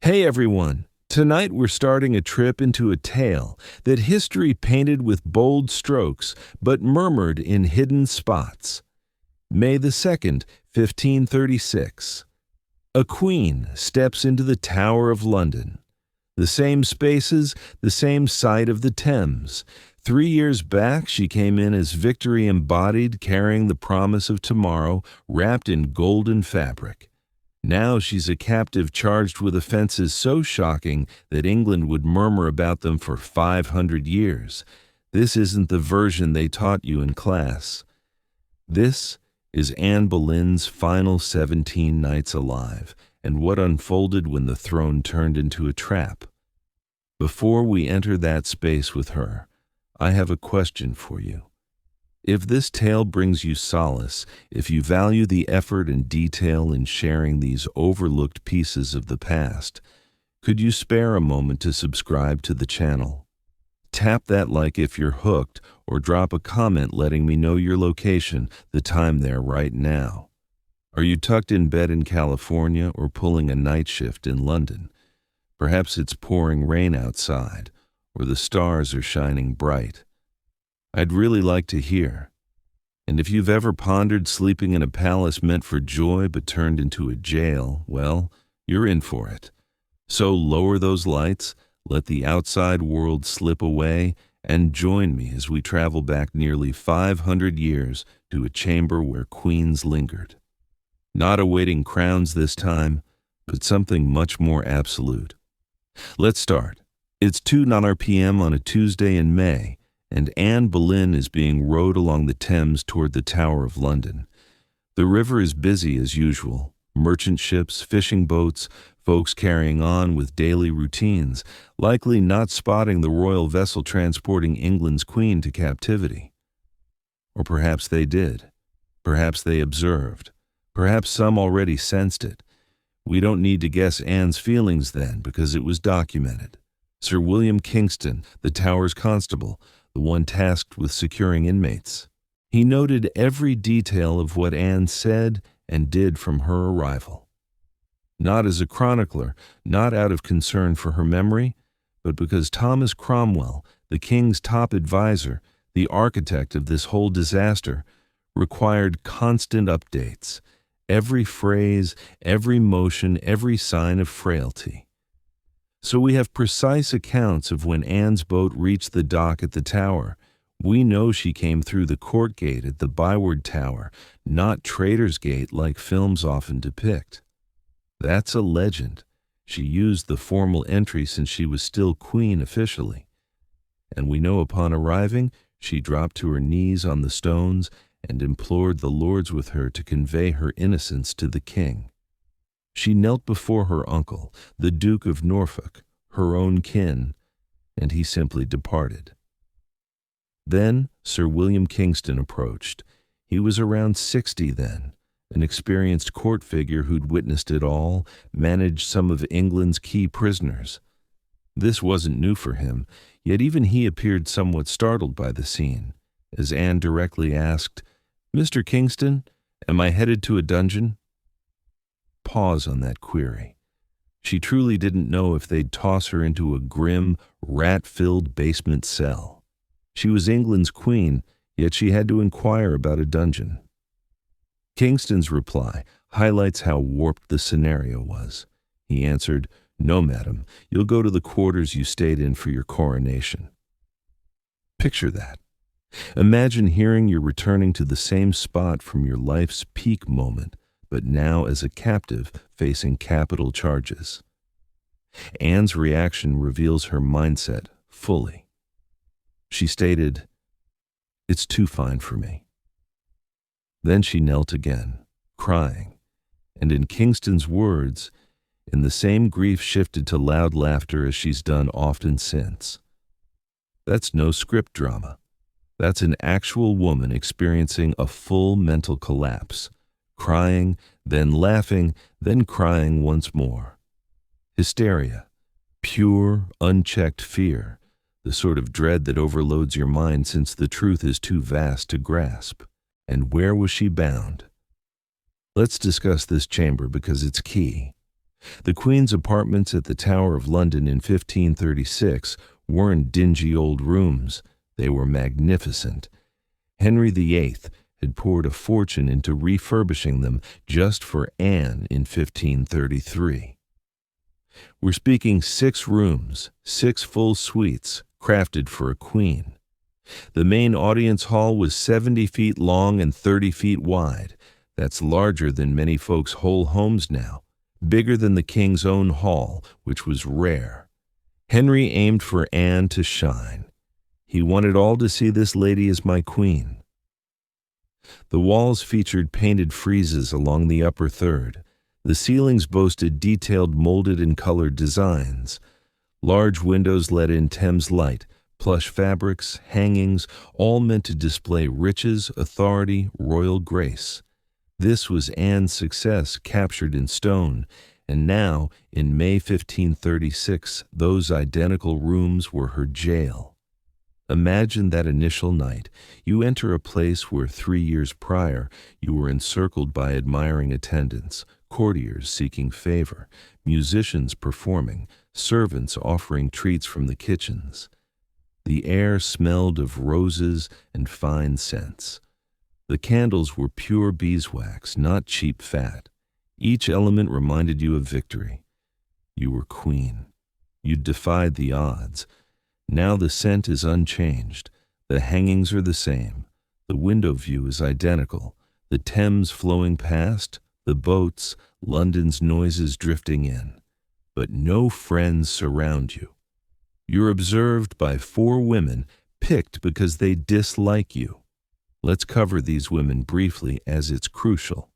Hey everyone! Tonight we're starting a trip into a tale that history painted with bold strokes but murmured in hidden spots. May the 2nd, 1536. A queen steps into the Tower of London. The same spaces, the same side of the Thames. 3 years back she came in as victory embodied, carrying the promise of tomorrow wrapped in golden fabric. Now she's a captive charged with offenses so shocking that England would murmur about them for 500 years. This isn't the version they taught you in class. This is Anne Boleyn's final 17 nights alive, and what unfolded when the throne turned into a trap. Before we enter that space with her, I have a question for you. If this tale brings you solace, if you value the effort and detail in sharing these overlooked pieces of the past, could you spare a moment to subscribe to the channel? Tap that like if you're hooked, or drop a comment letting me know your location, the time there right now. Are you tucked in bed in California or pulling a night shift in London? Perhaps it's pouring rain outside, or the stars are shining bright. I'd really like to hear. And if you've ever pondered sleeping in a palace meant for joy but turned into a jail, well, you're in for it. So lower those lights, let the outside world slip away, and join me as we travel back nearly 500 years to a chamber where queens lingered. Not awaiting crowns this time, but something much more absolute. Let's start. It's 2:09 p.m. on a Tuesday in May, and Anne Boleyn is being rowed along the Thames toward the Tower of London. The river is busy as usual. Merchant ships, fishing boats, folks carrying on with daily routines, likely not spotting the royal vessel transporting England's queen to captivity. Or perhaps they did. Perhaps they observed. Perhaps some already sensed it. We don't need to guess Anne's feelings then, because it was documented. Sir William Kingston, the Tower's constable, the one tasked with securing inmates. He noted every detail of what Anne said and did from her arrival. Not as a chronicler, not out of concern for her memory, but because Thomas Cromwell, the king's top advisor, the architect of this whole disaster, required constant updates. Every phrase, every motion, every sign of frailty. So we have precise accounts of when Anne's boat reached the dock at the Tower. We know she came through the court gate at the Byward Tower, not Traitor's Gate like films often depict. That's a legend. She used the formal entry since she was still queen officially. And we know upon arriving, she dropped to her knees on the stones and implored the lords with her to convey her innocence to the king. She knelt before her uncle, the Duke of Norfolk, her own kin, and he simply departed. Then Sir William Kingston approached. He was around 60 then, an experienced court figure who'd witnessed it all, managed some of England's key prisoners. This wasn't new for him, yet even he appeared somewhat startled by the scene, as Anne directly asked, "Mr. Kingston, am I headed to a dungeon?" Pause on that query. She truly didn't know if they'd toss her into a grim, rat-filled basement cell. She was England's queen, yet she had to inquire about a dungeon. Kingston's reply highlights how warped the scenario was. He answered, "No, madam, you'll go to the quarters you stayed in for your coronation." Picture that. Imagine hearing you're returning to the same spot from your life's peak moment, but now as a captive facing capital charges. Anne's reaction reveals her mindset fully. She stated, "It's too fine for me." Then she knelt again, crying, and in Kingston's words, in the same grief shifted to loud laughter as she's done often since. That's no script drama. That's an actual woman experiencing a full mental collapse, crying, then laughing, then crying once more. Hysteria, pure, unchecked fear, the sort of dread that overloads your mind since the truth is too vast to grasp. And where was she bound? Let's discuss this chamber because it's key. The Queen's apartments at the Tower of London in 1536 weren't dingy old rooms. They were magnificent. Henry VIII had poured a fortune into refurbishing them just for Anne in 1533. We're speaking 6 rooms, 6 full suites, crafted for a queen. The main audience hall was 70 feet long and 30 feet wide. That's larger than many folks' whole homes now, bigger than the king's own hall, which was rare. Henry aimed for Anne to shine. He wanted all to see this lady as my queen. The walls featured painted friezes along the upper third. The ceilings boasted detailed molded and colored designs. Large windows let in Thames light, plush fabrics, hangings, all meant to display riches, authority, royal grace. This was Anne's success captured in stone, and now, in May 1536, those identical rooms were her jail. Imagine that initial night. You enter a place where 3 years prior you were encircled by admiring attendants, courtiers seeking favor, musicians performing, servants offering treats from the kitchens. The air smelled of roses and fine scents. The candles were pure beeswax, not cheap fat. Each element reminded you of victory. You were queen. You'd defied the odds. Now the scent is unchanged. The hangings are the same. The window view is identical. The Thames flowing past, the boats, London's noises drifting in. But no friends surround you. You're observed by 4 women picked because they dislike you. Let's cover these women briefly as it's crucial.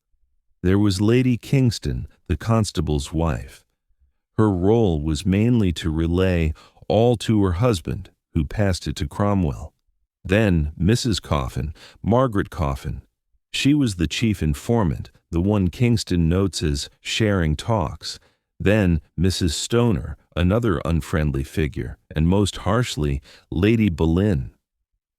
There was Lady Kingston, the constable's wife. Her role was mainly to relay all to her husband, who passed it to Cromwell. Then Mrs. Coffin, Margaret Coffin. She was the chief informant, the one Kingston notes as sharing talks. Then Mrs. Stoner, another unfriendly figure, and most harshly, Lady Boleyn.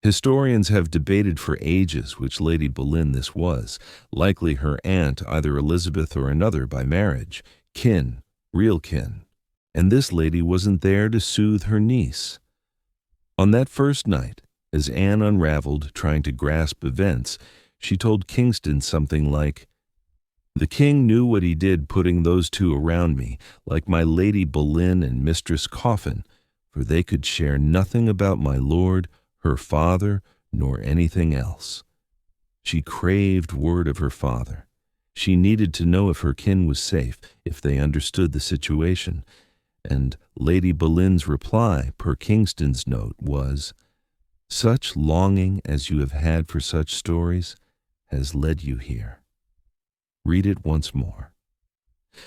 Historians have debated for ages which Lady Boleyn this was, likely her aunt, either Elizabeth or another by marriage, kin, real kin. And this lady wasn't there to soothe her niece. On that first night, as Anne unraveled, trying to grasp events, she told Kingston something like, "The king knew what he did putting those 2 around me, like my Lady Boleyn and Mistress Coffin, for they could share nothing about my lord, her father, nor anything else." She craved word of her father. She needed to know if her kin was safe, if they understood the situation. And Lady Boleyn's reply, per Kingston's note, was, "Such longing as you have had for such stories has led you here." Read it once more.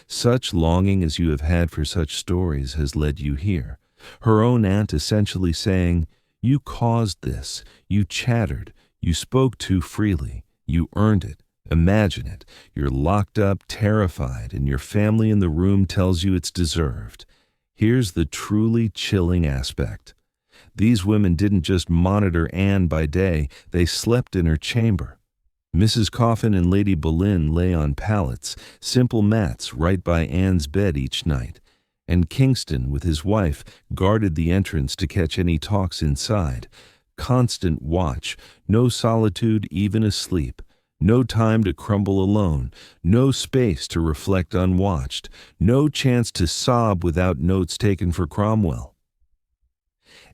"Such longing as you have had for such stories has led you here." Her own aunt essentially saying, "You caused this, you chattered, you spoke too freely, you earned it, imagine it, you're locked up, terrified, and your family in the room tells you it's deserved." Here's the truly chilling aspect. These women didn't just monitor Anne by day, they slept in her chamber. Mrs. Coffin and Lady Boleyn lay on pallets, simple mats right by Anne's bed each night, and Kingston, with his wife, guarded the entrance to catch any talks inside. Constant watch, no solitude even asleep, no time to crumble alone, no space to reflect unwatched, no chance to sob without notes taken for Cromwell.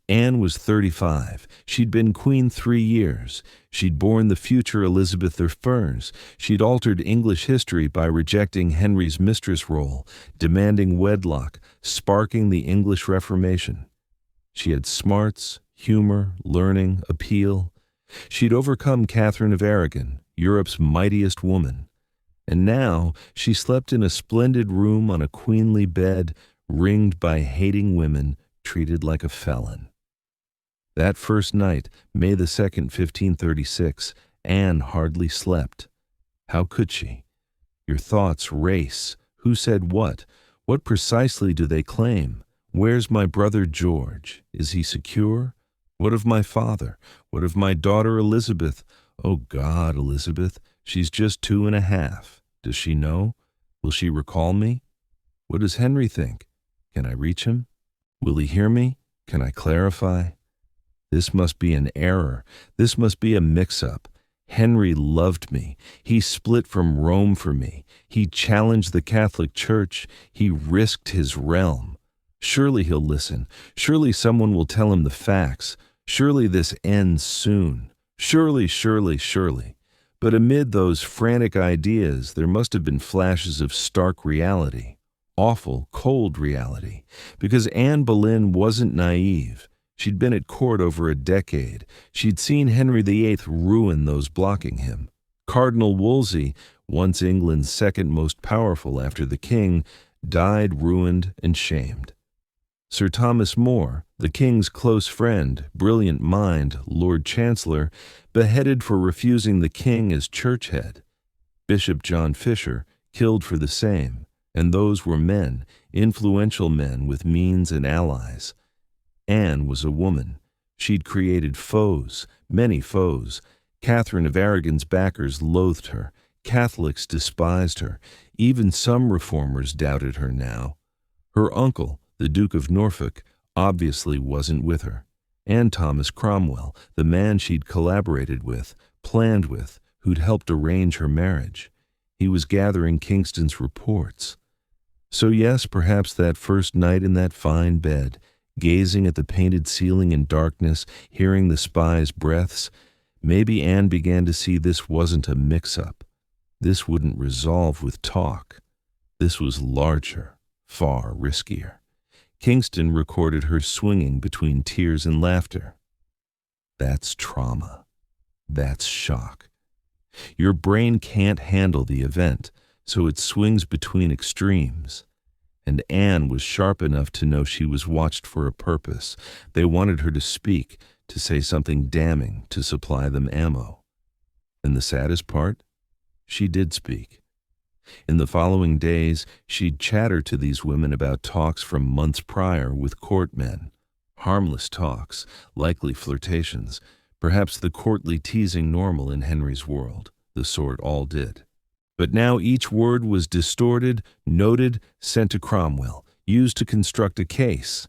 Anne was 35. She'd been queen 3 years. She'd borne the future Elizabeth I. She'd altered English history by rejecting Henry's mistress role, demanding wedlock, sparking the English Reformation. She had smarts, humor, learning, appeal. She'd overcome Catherine of Aragon, Europe's mightiest woman. And now she slept in a splendid room on a queenly bed, ringed by hating women, treated like a felon. That first night, May the 2nd, 1536, Anne hardly slept. How could she? Your thoughts race. Who said what? What precisely do they claim? Where's my brother George? Is he secure? What of my father? What of my daughter Elizabeth? Oh God, Elizabeth, she's just 2.5. Does she know? Will she recall me? What does Henry think? Can I reach him? Will he hear me? Can I clarify? This must be an error. This must be a mix-up. Henry loved me. He split from Rome for me. He challenged the Catholic Church. He risked his realm. Surely he'll listen. Surely someone will tell him the facts. Surely this ends soon. Surely, surely, surely. But amid those frantic ideas, there must have been flashes of stark reality. Awful, cold reality. Because Anne Boleyn wasn't naive. She'd been at court over a decade. She'd seen Henry VIII ruin those blocking him. Cardinal Wolsey, once England's second most powerful after the king, died ruined and shamed. Sir Thomas More, the king's close friend, brilliant mind, Lord Chancellor, beheaded for refusing the king as church head. Bishop John Fisher, killed for the same. And those were men, influential men with means and allies. Anne was a woman. She'd created foes, many foes. Catherine of Aragon's backers loathed her. Catholics despised her. Even some reformers doubted her now. Her uncle, the Duke of Norfolk, obviously wasn't with her. And Thomas Cromwell, the man she'd collaborated with, planned with, who'd helped arrange her marriage. He was gathering Kingston's reports. So yes, perhaps that first night in that fine bed, gazing at the painted ceiling in darkness, hearing the spy's breaths, maybe Anne began to see this wasn't a mix-up. This wouldn't resolve with talk. This was larger, far riskier. Kingston recorded her swinging between tears and laughter. That's trauma. That's shock. Your brain can't handle the event, so it swings between extremes. And Anne was sharp enough to know she was watched for a purpose. They wanted her to speak, to say something damning, to supply them ammo. And the saddest part? She did speak. In the following days, she'd chatter to these women about talks from months prior with court men. Harmless talks, likely flirtations, perhaps the courtly teasing normal in Henry's world, the sort all did. But now each word was distorted, noted, sent to Cromwell, used to construct a case.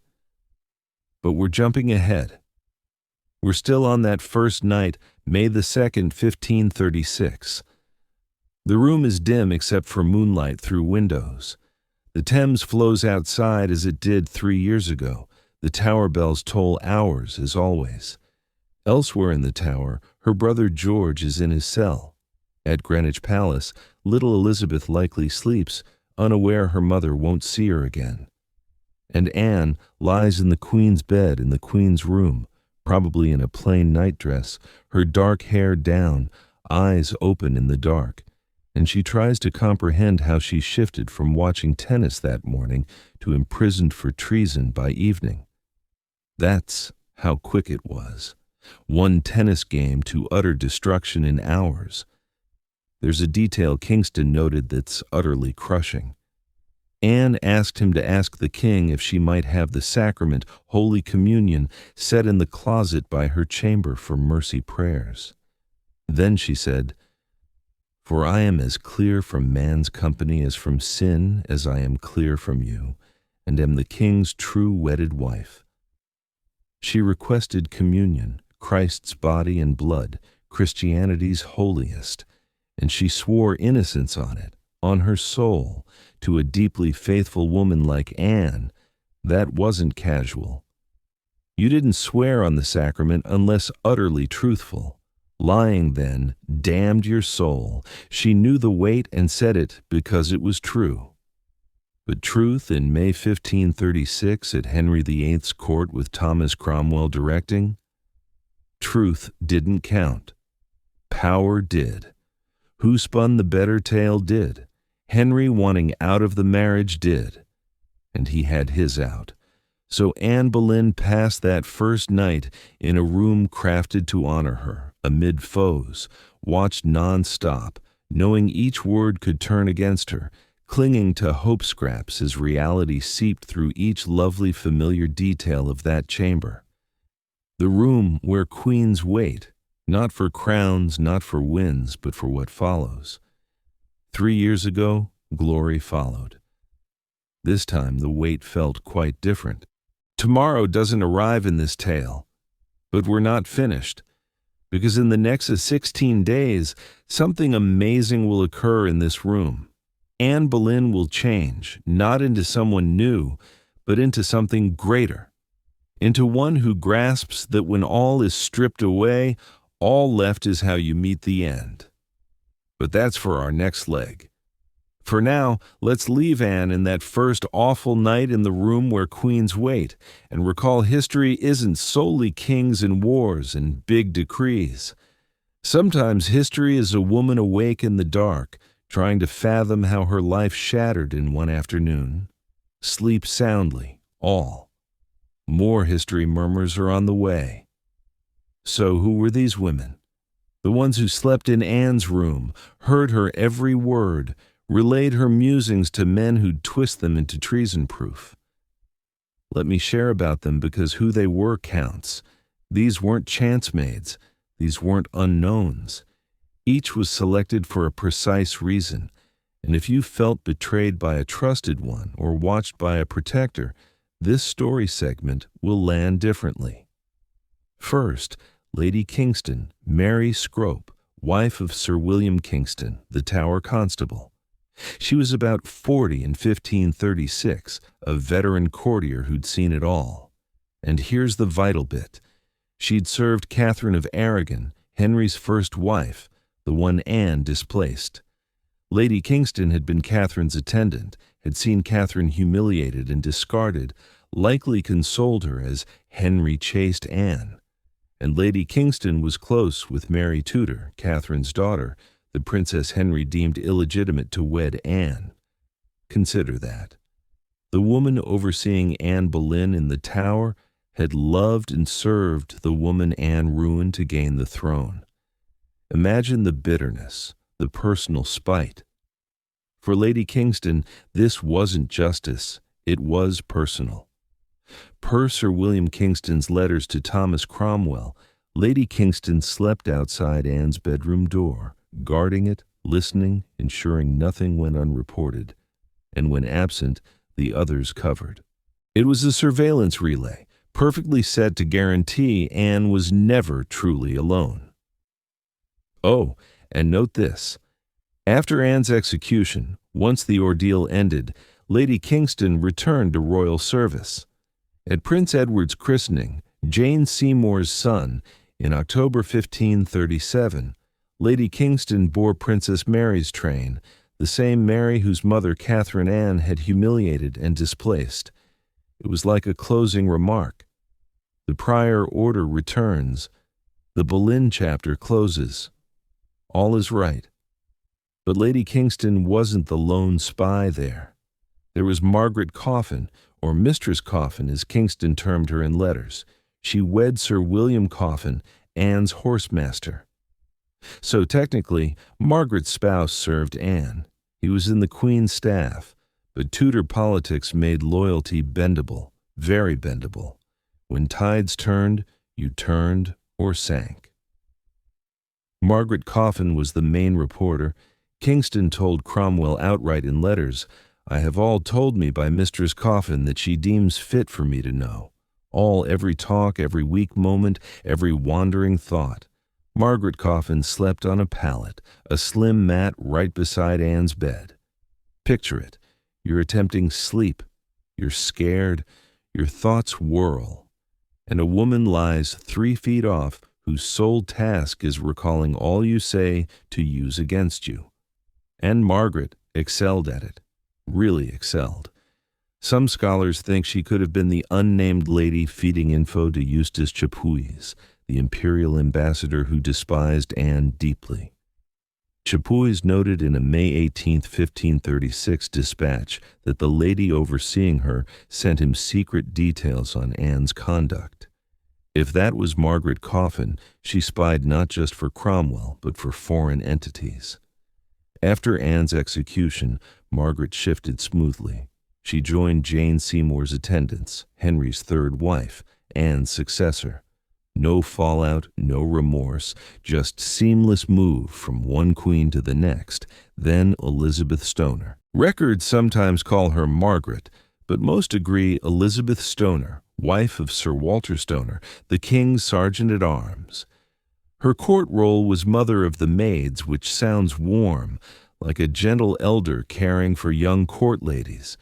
But we're jumping ahead. We're still on that first night, May the 2nd, 1536. The room is dim except for moonlight through windows. The Thames flows outside as it did 3 years ago. The tower bells toll hours, as always. Elsewhere in the tower, her brother George is in his cell. At Greenwich Palace, little Elizabeth likely sleeps, unaware her mother won't see her again. And Anne lies in the Queen's bed in the Queen's room, probably in a plain nightdress, her dark hair down, eyes open in the dark, and she tries to comprehend how she shifted from watching tennis that morning to imprisoned for treason by evening. That's how quick it was. One tennis game to utter destruction in hours. There's a detail Kingston noted that's utterly crushing. Anne asked him to ask the king if she might have the sacrament, Holy Communion, set in the closet by her chamber for mercy prayers. Then she said, "For I am as clear from man's company as from sin as I am clear from you, and am the king's true wedded wife." She requested communion, Christ's body and blood, Christianity's holiest, and she swore innocence on it, on her soul. To a deeply faithful woman like Anne, that wasn't casual. You didn't swear on the sacrament unless utterly truthful. Lying then damned your soul. She knew the weight and said it because it was true. But truth in May 1536 at Henry VIII's court with Thomas Cromwell directing? Truth didn't count. Power did. Who spun the better tale did. Henry wanting out of the marriage did. And he had his out. So Anne Boleyn passed that first night in a room crafted to honor her, amid foes, watched non-stop, knowing each word could turn against her, clinging to hope scraps as reality seeped through each lovely familiar detail of that chamber. The room where queens wait, not for crowns, not for wins, but for what follows. 3 years ago, glory followed. This time the weight felt quite different. Tomorrow doesn't arrive in this tale, but we're not finished, because in the next 16 days, something amazing will occur in this room. Anne Boleyn will change, not into someone new, but into something greater, into one who grasps that when all is stripped away, all left is how you meet the end. But that's for our next leg. For now, let's leave Anne in that first awful night in the room where queens wait, and recall history isn't solely kings and wars and big decrees. Sometimes history is a woman awake in the dark, trying to fathom how her life shattered in one afternoon. Sleep soundly, all. More history murmurs are on the way. So who were these women? The ones who slept in Anne's room, heard her every word, relayed her musings to men who'd twist them into treason-proof. Let me share about them because who they were counts. These weren't chance maids. These weren't unknowns. Each was selected for a precise reason, and if you felt betrayed by a trusted one or watched by a protector, this story segment will land differently. First, Lady Kingston, Mary Scrope, wife of Sir William Kingston, the Tower Constable. She was about 40 in 1536, a veteran courtier who'd seen it all. And here's the vital bit. She'd served Catherine of Aragon, Henry's first wife, the one Anne displaced. Lady Kingston had been Catherine's attendant, had seen Catherine humiliated and discarded, likely consoled her as Henry chased Anne. And Lady Kingston was close with Mary Tudor, Catherine's daughter, the Princess Henry deemed illegitimate to wed Anne. Consider that. The woman overseeing Anne Boleyn in the Tower had loved and served the woman Anne ruined to gain the throne. Imagine the bitterness, the personal spite. For Lady Kingston, this wasn't justice, it was personal. Per Sir William Kingston's letters to Thomas Cromwell, Lady Kingston slept outside Anne's bedroom door, guarding it, listening, ensuring nothing went unreported, and when absent, the others covered. It was a surveillance relay, perfectly set to guarantee Anne was never truly alone. Oh, and note this. After Anne's execution, once the ordeal ended, Lady Kingston returned to royal service. At Prince Edward's christening, Jane Seymour's son, in October 1537, Lady Kingston bore Princess Mary's train, the same Mary whose mother Catherine Anne had humiliated and displaced. It was like a closing remark. The prior order returns. The Boleyn chapter closes. All is right. But Lady Kingston wasn't the lone spy there. There was Margaret Coffin, or Mistress Coffin as Kingston termed her in letters. She wed Sir William Coffin, Anne's horsemaster. So technically, Margaret's spouse served Anne. He was in the Queen's staff, but Tudor politics made loyalty bendable, very bendable. When tides turned, you turned or sank. Margaret Coffin was the main reporter. Kingston told Cromwell outright in letters, "I have all told me by Mistress Coffin that she deems fit for me to know. Every talk, every weak moment, every wandering thought. Margaret Coffin slept on a pallet, a slim mat right beside Anne's bed. Picture it. You're attempting sleep. You're scared. Your thoughts whirl. And a woman lies 3 feet off whose sole task is recalling all you say to use against you. And Margaret excelled at it. Really excelled. Some scholars think she could have been the unnamed lady feeding info to Eustace Chapuis, the imperial ambassador who despised Anne deeply. Chapuis noted in a May 18, 1536 dispatch that the lady overseeing her sent him secret details on Anne's conduct. If that was Margaret Coffin, she spied not just for Cromwell, but for foreign entities. After Anne's execution, Margaret shifted smoothly. She joined Jane Seymour's attendants, Henry's third wife, Anne's successor. No fallout, no remorse, just seamless move from one queen to the next, then Elizabeth Stoner. Records sometimes call her Margaret, but most agree Elizabeth Stoner, wife of Sir Walter Stoner, the King's Sergeant-at-Arms. Her court role was mother of the maids, which sounds warm, like a gentle elder caring for young court ladies.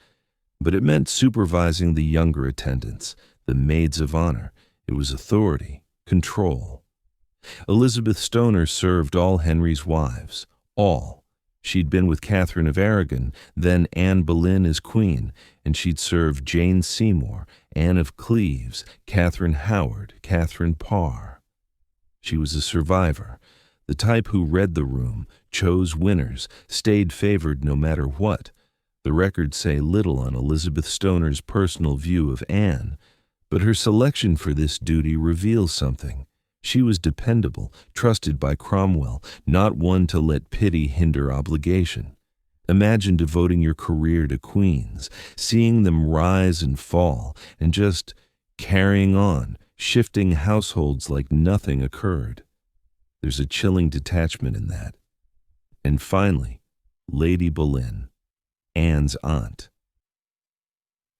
But it meant supervising the younger attendants, the maids of honor. It was authority, control. Elizabeth Stoner served all Henry's wives, all. She'd been with Catherine of Aragon, then Anne Boleyn as queen, and she'd served Jane Seymour, Anne of Cleves, Catherine Howard, Catherine Parr. She was a survivor, the type who read the room, chose winners, stayed favored no matter what. The records say little on Elizabeth Stoner's personal view of Anne, but her selection for this duty reveals something. She was dependable, trusted by Cromwell, not one to let pity hinder obligation. Imagine devoting your career to queens, seeing them rise and fall, and just carrying on, shifting households like nothing occurred. There's a chilling detachment in that. And finally, Lady Boleyn, Anne's aunt.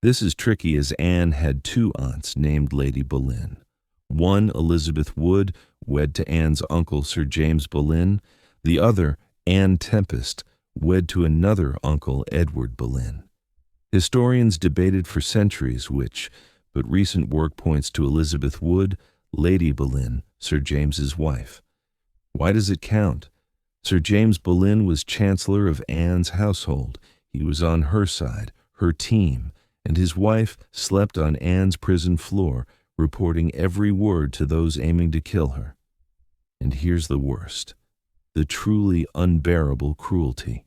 This is tricky as Anne had two aunts named Lady Boleyn. One, Elizabeth Wood, wed to Anne's uncle Sir James Boleyn. The other, Anne Tempest, wed to another uncle Edward Boleyn. Historians debated for centuries which, but recent work points to Elizabeth Wood, Lady Boleyn, Sir James's wife. Why does it count? Sir James Boleyn was Chancellor of Anne's household. He was on her side, her team, and his wife slept on Anne's prison floor, reporting every word to those aiming to kill her. And here's the worst, the truly unbearable cruelty.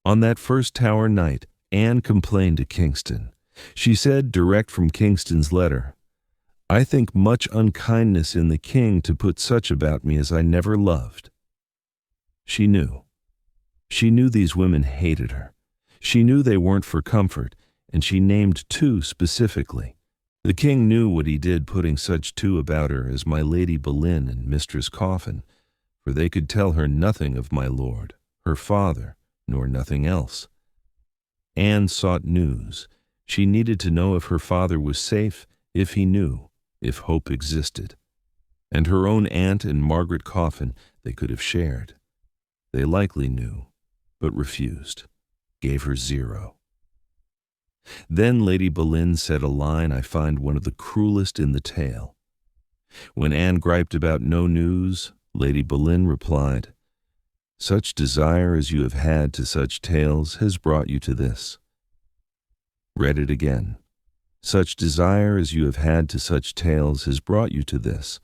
On that first Tower night, Anne complained to Kingston. She said, direct from Kingston's letter, "I think much unkindness in the king to put such about me as I never loved." She knew. She knew these women hated her. She knew they weren't for comfort, and she named two specifically. The king knew what he did putting such two about her as my Lady Boleyn and Mistress Coffin, for they could tell her nothing of my lord, her father, nor nothing else. Anne sought news. She needed to know if her father was safe, if he knew, if hope existed. And her own aunt and Margaret Coffin they could have shared. They likely knew, but refused, gave her zero. Then Lady Boleyn said a line I find one of the cruelest in the tale. When Anne griped about no news, Lady Boleyn replied, "Such desire as you have had to such tales has brought you to this." Read it again. "Such desire as you have had to such tales has brought you to this.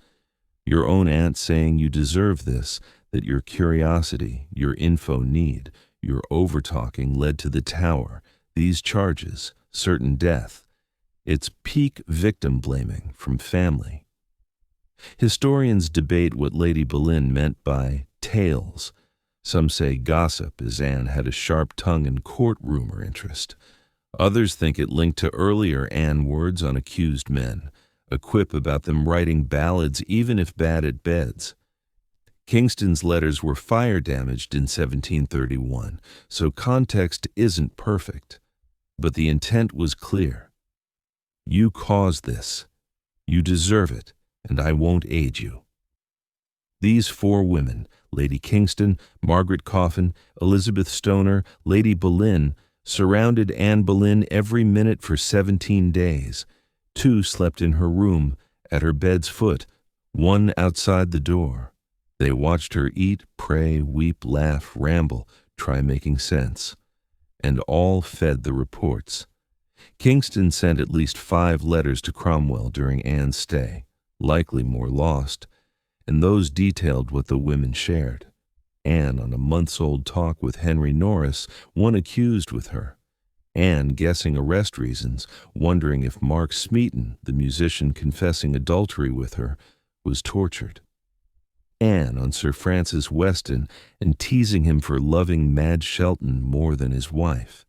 Your own aunt saying you deserve this, that your curiosity, your info need, your overtalking led to the Tower, these charges, certain death. It's peak victim blaming from family." Historians debate what Lady Boleyn meant by tales. Some say gossip, as Anne had a sharp tongue and court rumor interest. Others think it linked to earlier Anne words on accused men, a quip about them writing ballads even if bad at beds. Kingston's letters were fire-damaged in 1731, so context isn't perfect. But the intent was clear. You caused this. You deserve it, and I won't aid you. These four women, Lady Kingston, Margaret Coffin, Elizabeth Stoner, Lady Boleyn, surrounded Anne Boleyn every minute for 17 days. Two slept in her room, at her bed's foot, one outside the door. They watched her eat, pray, weep, laugh, ramble, try making sense. And all fed the reports. Kingston sent at least 5 letters to Cromwell during Anne's stay, likely more lost, and those detailed what the women shared. Anne on a months-old talk with Henry Norris, one accused with her. Anne guessing arrest reasons, wondering if Mark Smeaton, the musician confessing adultery with her, was tortured. Anne on Sir Francis Weston and teasing him for loving Madge Shelton more than his wife.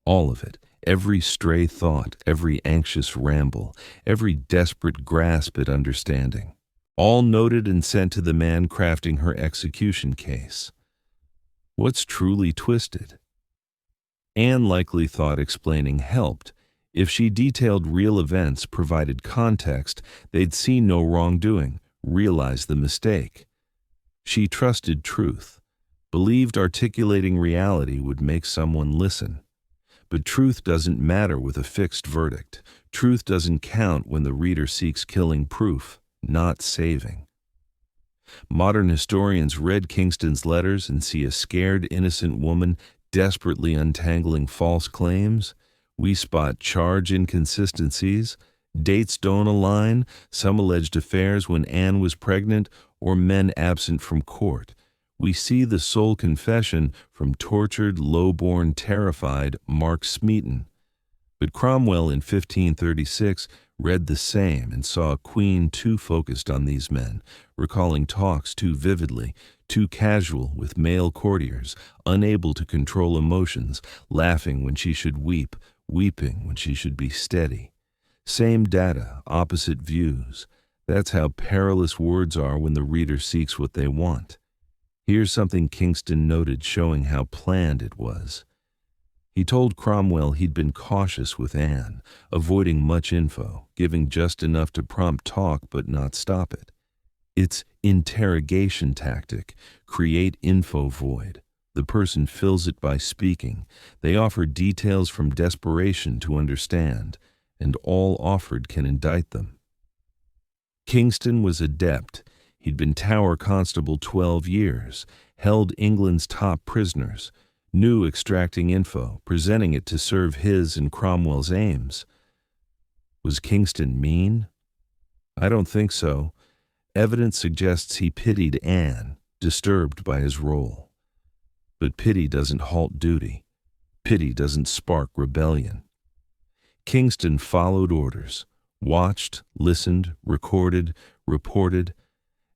All of it, every stray thought, every anxious ramble, every desperate grasp at understanding. All noted and sent to the man crafting her execution case. What's truly twisted? Anne likely thought explaining helped. If she detailed real events, provided context, they'd see no wrongdoing, realize the mistake. She trusted truth, believed articulating reality would make someone listen. But truth doesn't matter with a fixed verdict. Truth doesn't count when the reader seeks killing proof, not saving. Modern historians read Kingston's letters and see a scared, innocent woman desperately untangling false claims. We spot charge inconsistencies, dates don't align, some alleged affairs when Anne was pregnant, or men absent from court. We see the sole confession from tortured, low-born, terrified Mark Smeaton. But Cromwell in 1536 read the same and saw a queen too focused on these men, recalling talks too vividly, too casual with male courtiers, unable to control emotions, laughing when she should weep, weeping when she should be steady. Same data, opposite views. That's how perilous words are when the reader seeks what they want. Here's something Kingston noted showing how planned it was. He told Cromwell he'd been cautious with Anne, avoiding much info, giving just enough to prompt talk but not stop it. It's interrogation tactic, create info void. The person fills it by speaking. They offer details from desperation to understand, and all offered can indict them. Kingston was adept. He'd been Tower Constable 12 years, held England's top prisoners, knew extracting info, presenting it to serve his and Cromwell's aims. Was Kingston mean? I don't think so. Evidence suggests he pitied Anne, disturbed by his role. But pity doesn't halt duty. Pity doesn't spark rebellion. Kingston followed orders, watched, listened, recorded, reported,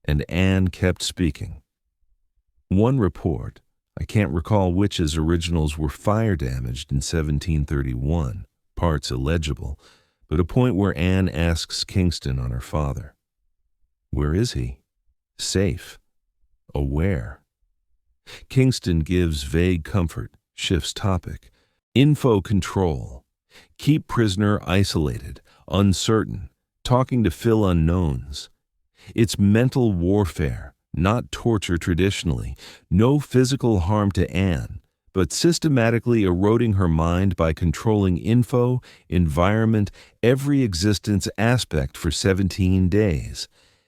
and Anne kept speaking. One report, I can't recall which as originals were fire damaged in 1731, parts illegible, but a point where Anne asks Kingston on her father. Where is he? Safe. Aware. Kingston gives vague comfort, shifts topic. Info control. Keep prisoner isolated, uncertain, talking to fill unknowns. It's mental warfare, not torture traditionally, no physical harm to Anne, but systematically eroding her mind by controlling info, environment, every existence aspect for 17 days.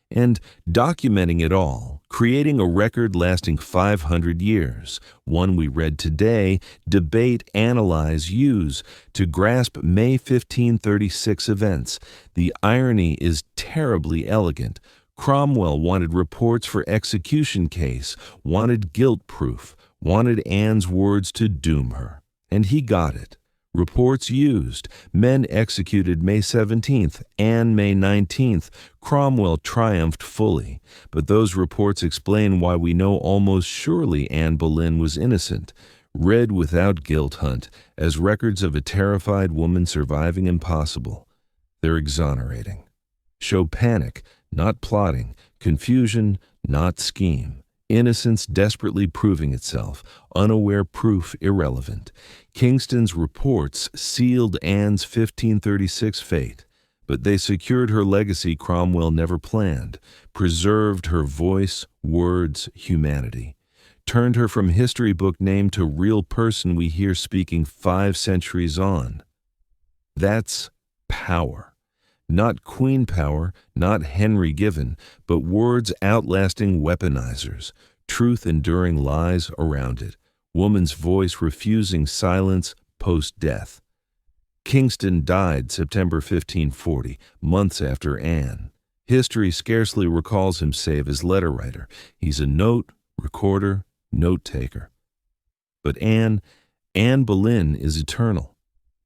And documenting it all, creating a record lasting 500 years, one we read today, debate, analyze, use, to grasp May 1536 events. The irony is terribly elegant. Cromwell wanted reports for execution case, wanted guilt proof, wanted Anne's words to doom her. And he got it. Reports used. Men executed May 17th, Anne May 19th. Cromwell triumphed fully. But those reports explain why we know almost surely Anne Boleyn was innocent. Read without guilt hunt, as records of a terrified woman surviving impossible. They're exonerating. Show panic, not plotting, confusion, not scheme. Innocence desperately proving itself, unaware proof irrelevant. Kingston's reports sealed Anne's 1536 fate, but they secured her legacy Cromwell never planned, preserved her voice, words, humanity, turned her from history book name to real person we hear speaking 5 centuries on. That's power. Not queen power, not Henry given, but words outlasting weaponizers, truth enduring lies around it, woman's voice refusing silence post-death. Kingston died September 1540, months after Anne. History scarcely recalls him save as letter writer. He's a note, recorder, note-taker. But Anne Boleyn is eternal.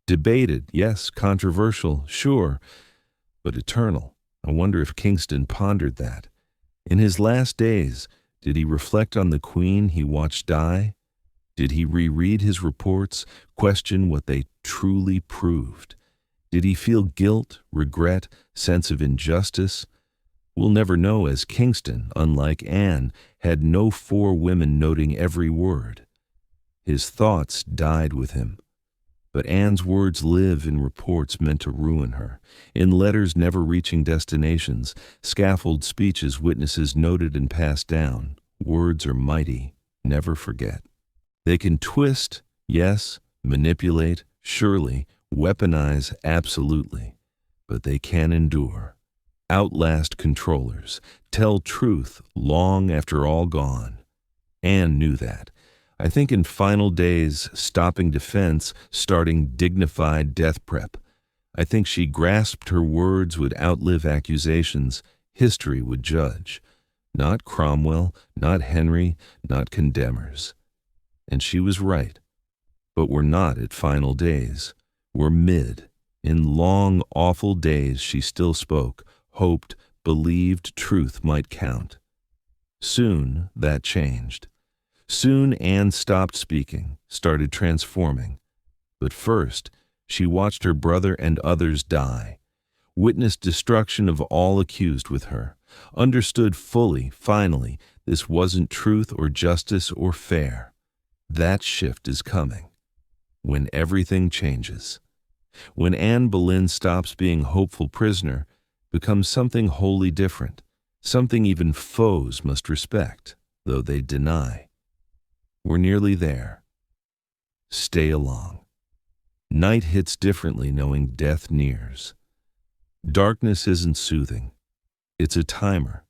Debated, yes, controversial, sure, but eternal. I wonder if Kingston pondered that. In his last days, did he reflect on the queen he watched die? Did he reread his reports, question what they truly proved? Did he feel guilt, regret, sense of injustice? We'll never know, as Kingston, unlike Anne, had no 4 women noting every word. His thoughts died with him. But Anne's words live in reports meant to ruin her, in letters never reaching destinations, scaffold speeches witnesses noted and passed down. Words are mighty, never forget. They can twist, yes, manipulate, surely, weaponize, absolutely, but they can endure. Outlast controllers, tell truth long after all gone. Anne knew that. I think in final days, stopping defense, starting dignified death prep. I think she grasped her words would outlive accusations. History would judge. Not Cromwell, not Henry, not condemners. And she was right. But we're not at final days. We're mid. In long, awful days she still spoke, hoped, believed truth might count. Soon that changed. Soon Anne stopped speaking, started transforming. But first, she watched her brother and others die, witnessed destruction of all accused with her, understood fully, finally, this wasn't truth or justice or fair. That shift is coming. When everything changes. When Anne Boleyn stops being hopeful prisoner, becomes something wholly different, something even foes must respect, though they deny. We're nearly there. Stay along. Night hits differently knowing death nears. Darkness isn't soothing. It's a timer.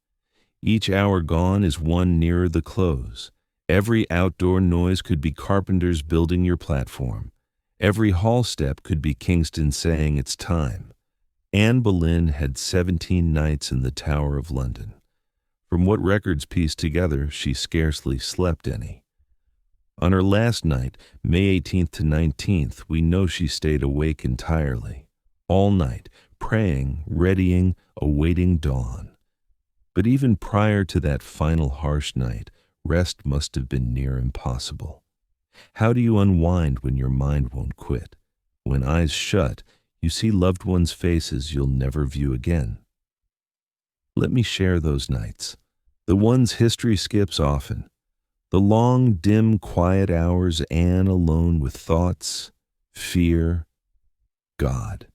Each hour gone is one nearer the close. Every outdoor noise could be carpenters building your platform. Every hall step could be Kingston saying it's time. Anne Boleyn had 17 nights in the Tower of London. From what records pieced together, she scarcely slept any. On her last night, May 18th to 19th, we know she stayed awake entirely, all night, praying, readying, awaiting dawn. But even prior to that final harsh night, rest must have been near impossible. How do you unwind when your mind won't quit? When eyes shut, you see loved ones' faces you'll never view again. Let me share those nights, the ones history skips often. The long, dim, quiet hours Anne alone with thoughts, fear, God.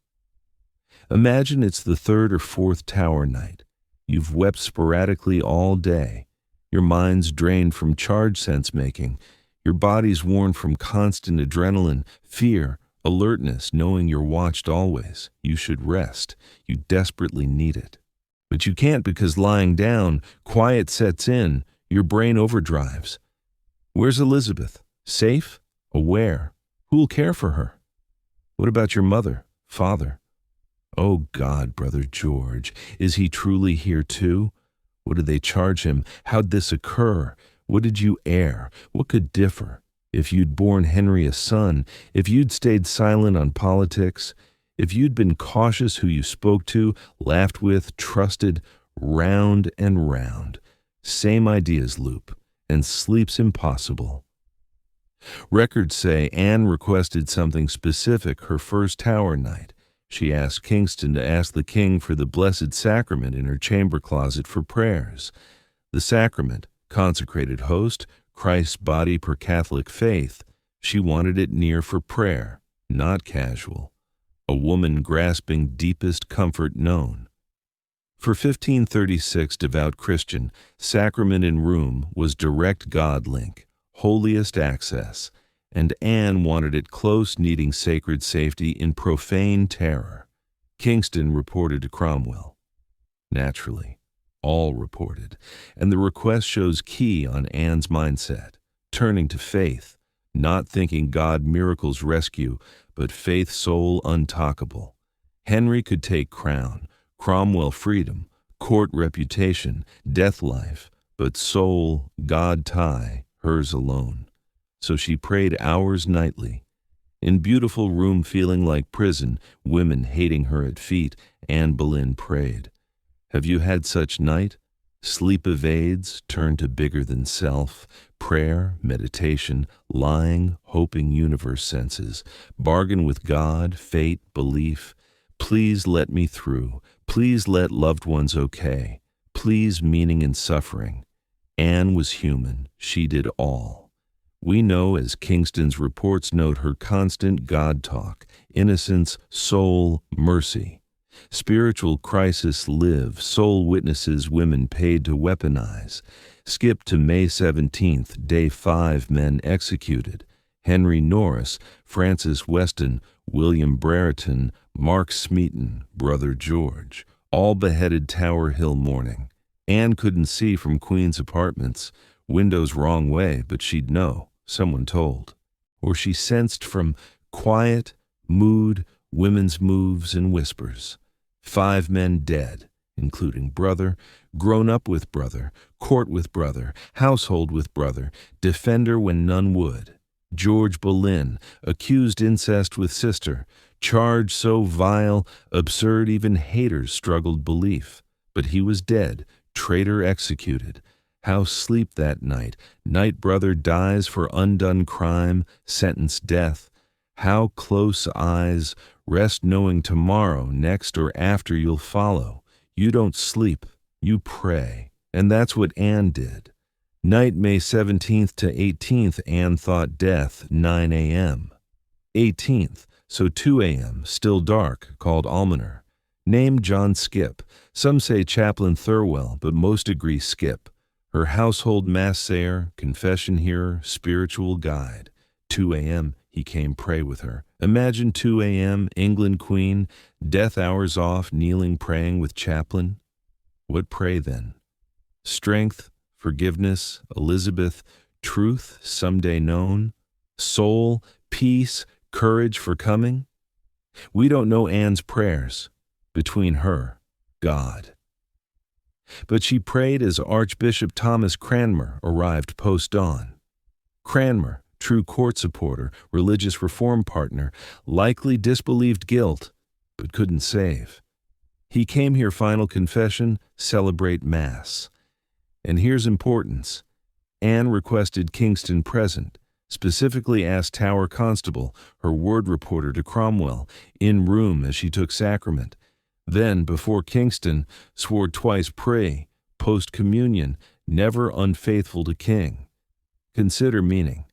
Imagine it's the 3rd or 4th Tower night. You've wept sporadically all day. Your mind's drained from charge sense-making. Your body's worn from constant adrenaline, fear, alertness, knowing you're watched always. You should rest. You desperately need it. But you can't because lying down, quiet sets in, your brain overdrives. Where's Elizabeth? Safe? Aware? Who'll care for her? What about your mother, father? Oh God, Brother George, is he truly here too? What did they charge him? How'd this occur? What did you err? What could differ? If you'd borne Henry a son, if you'd stayed silent on politics, if you'd been cautious who you spoke to, laughed with, trusted, round and round, same ideas loop, and sleep's impossible. Records say Anne requested something specific her first Tower night. She asked Kingston to ask the king for the Blessed Sacrament in her chamber closet for prayers. The sacrament, consecrated host, Christ's body per Catholic faith, she wanted it near for prayer, not casual. A woman grasping deepest comfort known. For 1536 devout Christian, sacrament in room was direct God link, holiest access, and Anne wanted it close, needing sacred safety in profane terror. Kingston reported to Cromwell. Naturally, all reported, and the request shows key on Anne's mindset, turning to faith, not thinking God miracles rescue, but faith soul untalkable. Henry could take crown, Cromwell freedom, court reputation, death life, but soul, God tie, hers alone. So she prayed hours nightly. In beautiful room feeling like prison, women hating her at feet, Anne Boleyn prayed. Have you had such night? Sleep evades, turn to bigger than self, prayer, meditation, lying, hoping universe senses, bargain with God, fate, belief. Please let me through. Please let loved ones okay. Please meaning in suffering. Anne was human. She did all. We know, as Kingston's reports note, her constant God talk, innocence, soul, mercy. Spiritual crisis live, soul witnesses women paid to weaponize. Skip to May 17th, day 5 men executed. Henry Norris, Francis Weston, William Brereton, Mark Smeaton, Brother George, all beheaded Tower Hill morning. Anne couldn't see from Queen's apartments, windows wrong way, but she'd know, someone told. Or she sensed from quiet, mood, women's moves and whispers. 5 men dead, including brother, grown up with brother, court with brother, household with brother, defender when none would. George Boleyn, accused incest with sister, charge so vile, absurd even haters struggled belief. But he was dead, traitor executed. How sleep that night, night brother dies for undone crime, sentenced death. How close eyes, rest knowing tomorrow, next or after you'll follow. You don't sleep, you pray. And that's what Anne did. Night May 17th to 18th, Anne thought death, 9 a.m. 18th, so 2 a.m., still dark, called almoner. Name John Skip. Some say Chaplain Thirlwell, but most agree Skip. Her household mass sayer, confession hearer, spiritual guide. 2 a.m., he came pray with her. Imagine 2 a.m., England Queen, death hours off, kneeling praying with chaplain. What pray then? Strength, forgiveness, Elizabeth, truth, someday known, soul, peace, courage for coming? We don't know Anne's prayers. Between her, God. But she prayed as Archbishop Thomas Cranmer arrived post-dawn. Cranmer, true court supporter, religious reform partner, likely disbelieved guilt, but couldn't save. He came here final confession, celebrate Mass. And here's importance. Anne requested Kingston present, specifically asked Tower Constable, her word reporter to Cromwell, in room as she took sacrament. Then, before Kingston, swore twice pray, post-communion, never unfaithful to king. Consider meaning.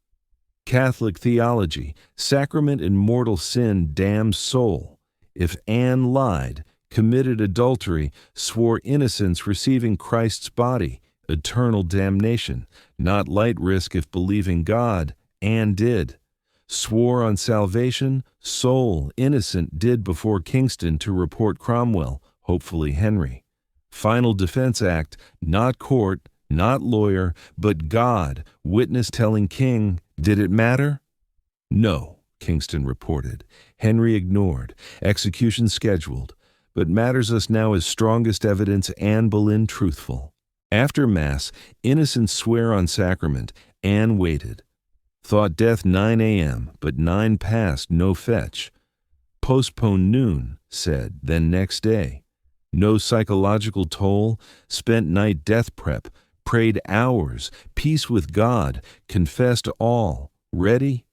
Catholic theology, sacrament and mortal sin damns soul. If Anne lied, committed adultery, swore innocence receiving Christ's body, eternal damnation, not light risk if believing God, Anne did. Swore on salvation, soul, innocent, did before Kingston to report Cromwell, hopefully Henry. Final Defense Act, not court, not lawyer, but God, witness telling king, did it matter? No, Kingston reported. Henry ignored. Execution scheduled. But matters us now as strongest evidence Anne Boleyn truthful. After Mass, innocents swear on sacrament. Anne waited. Thought death 9 a.m., but 9 past, no fetch. Postpone noon, said, then next day. No psychological toll, spent night death prep, prayed hours, peace with God, confessed all. Ready?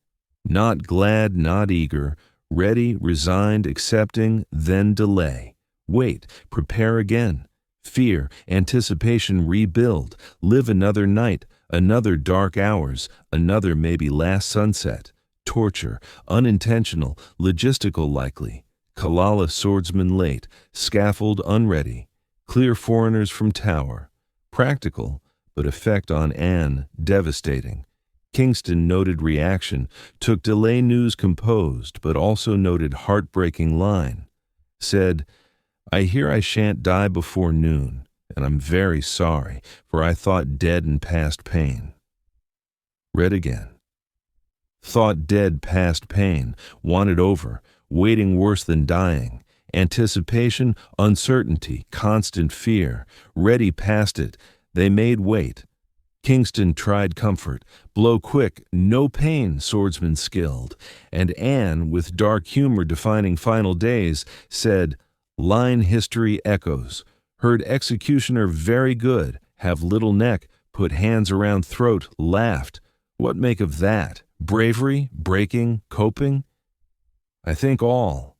Not glad, not eager. Ready, resigned, accepting, then delay. Wait, prepare again. Fear, anticipation, rebuild. Live another night. Another dark hours, another maybe last sunset, torture, unintentional, logistical likely, Kalala swordsman late, scaffold unready, clear foreigners from tower, practical, but effect on Anne devastating. Kingston noted reaction, took delay news composed, but also noted heartbreaking line. Said, I hear I shan't die before noon. And I'm very sorry, for I thought dead and past pain. Read again. Thought dead past pain, wanted over, waiting worse than dying, anticipation, uncertainty, constant fear, ready past it, they made wait. Kingston tried comfort, blow quick, no pain, swordsman skilled, and Anne, with dark humor defining final days, said, line history echoes. Heard executioner very good, have little neck, put hands around throat, laughed. What make of that? Bravery, breaking, coping? I think all.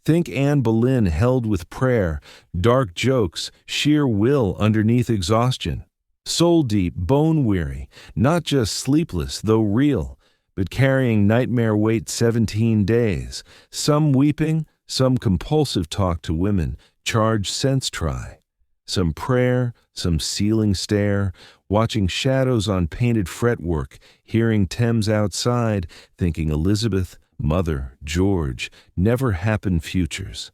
Think Anne Boleyn held with prayer, dark jokes, sheer will underneath exhaustion. Soul deep, bone weary, not just sleepless, though real, but carrying nightmare weight 17 days. Some weeping, some compulsive talk to women, charged sense try. Some prayer, some ceiling stare, watching shadows on painted fretwork, hearing Thames outside, thinking Elizabeth, Mother, George, never happened futures.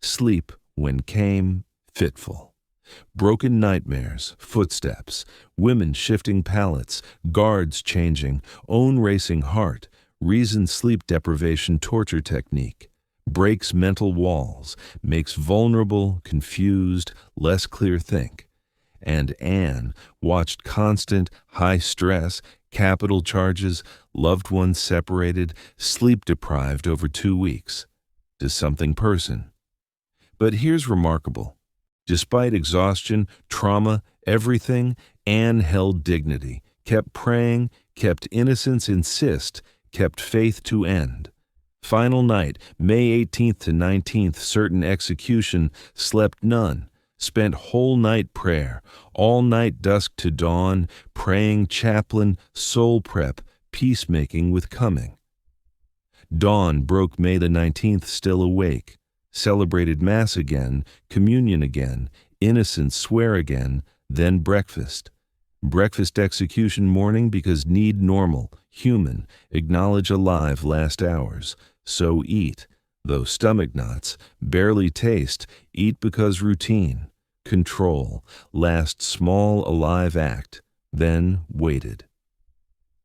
Sleep, when came, fitful. Broken nightmares, footsteps, women shifting pallets, guards changing, own racing heart, reason sleep deprivation torture technique. Breaks mental walls, makes vulnerable, confused, less clear think. And Anne watched constant, high stress, capital charges, loved ones separated, sleep deprived over 2 weeks. To something person. But here's remarkable. Despite exhaustion, trauma, everything, Anne held dignity, kept praying, kept innocence insist, kept faith to end. Final night, May 18th to 19th, certain execution, slept none. Spent whole night prayer, all night dusk to dawn, praying chaplain, soul prep, peacemaking with coming. Dawn broke May the 19th still awake, celebrated Mass again, communion again, innocence swear again, then breakfast. Breakfast execution morning because need normal, human, acknowledge alive last hours. So eat, though stomach knots, barely taste, eat because routine. Control, last small alive act, then waited.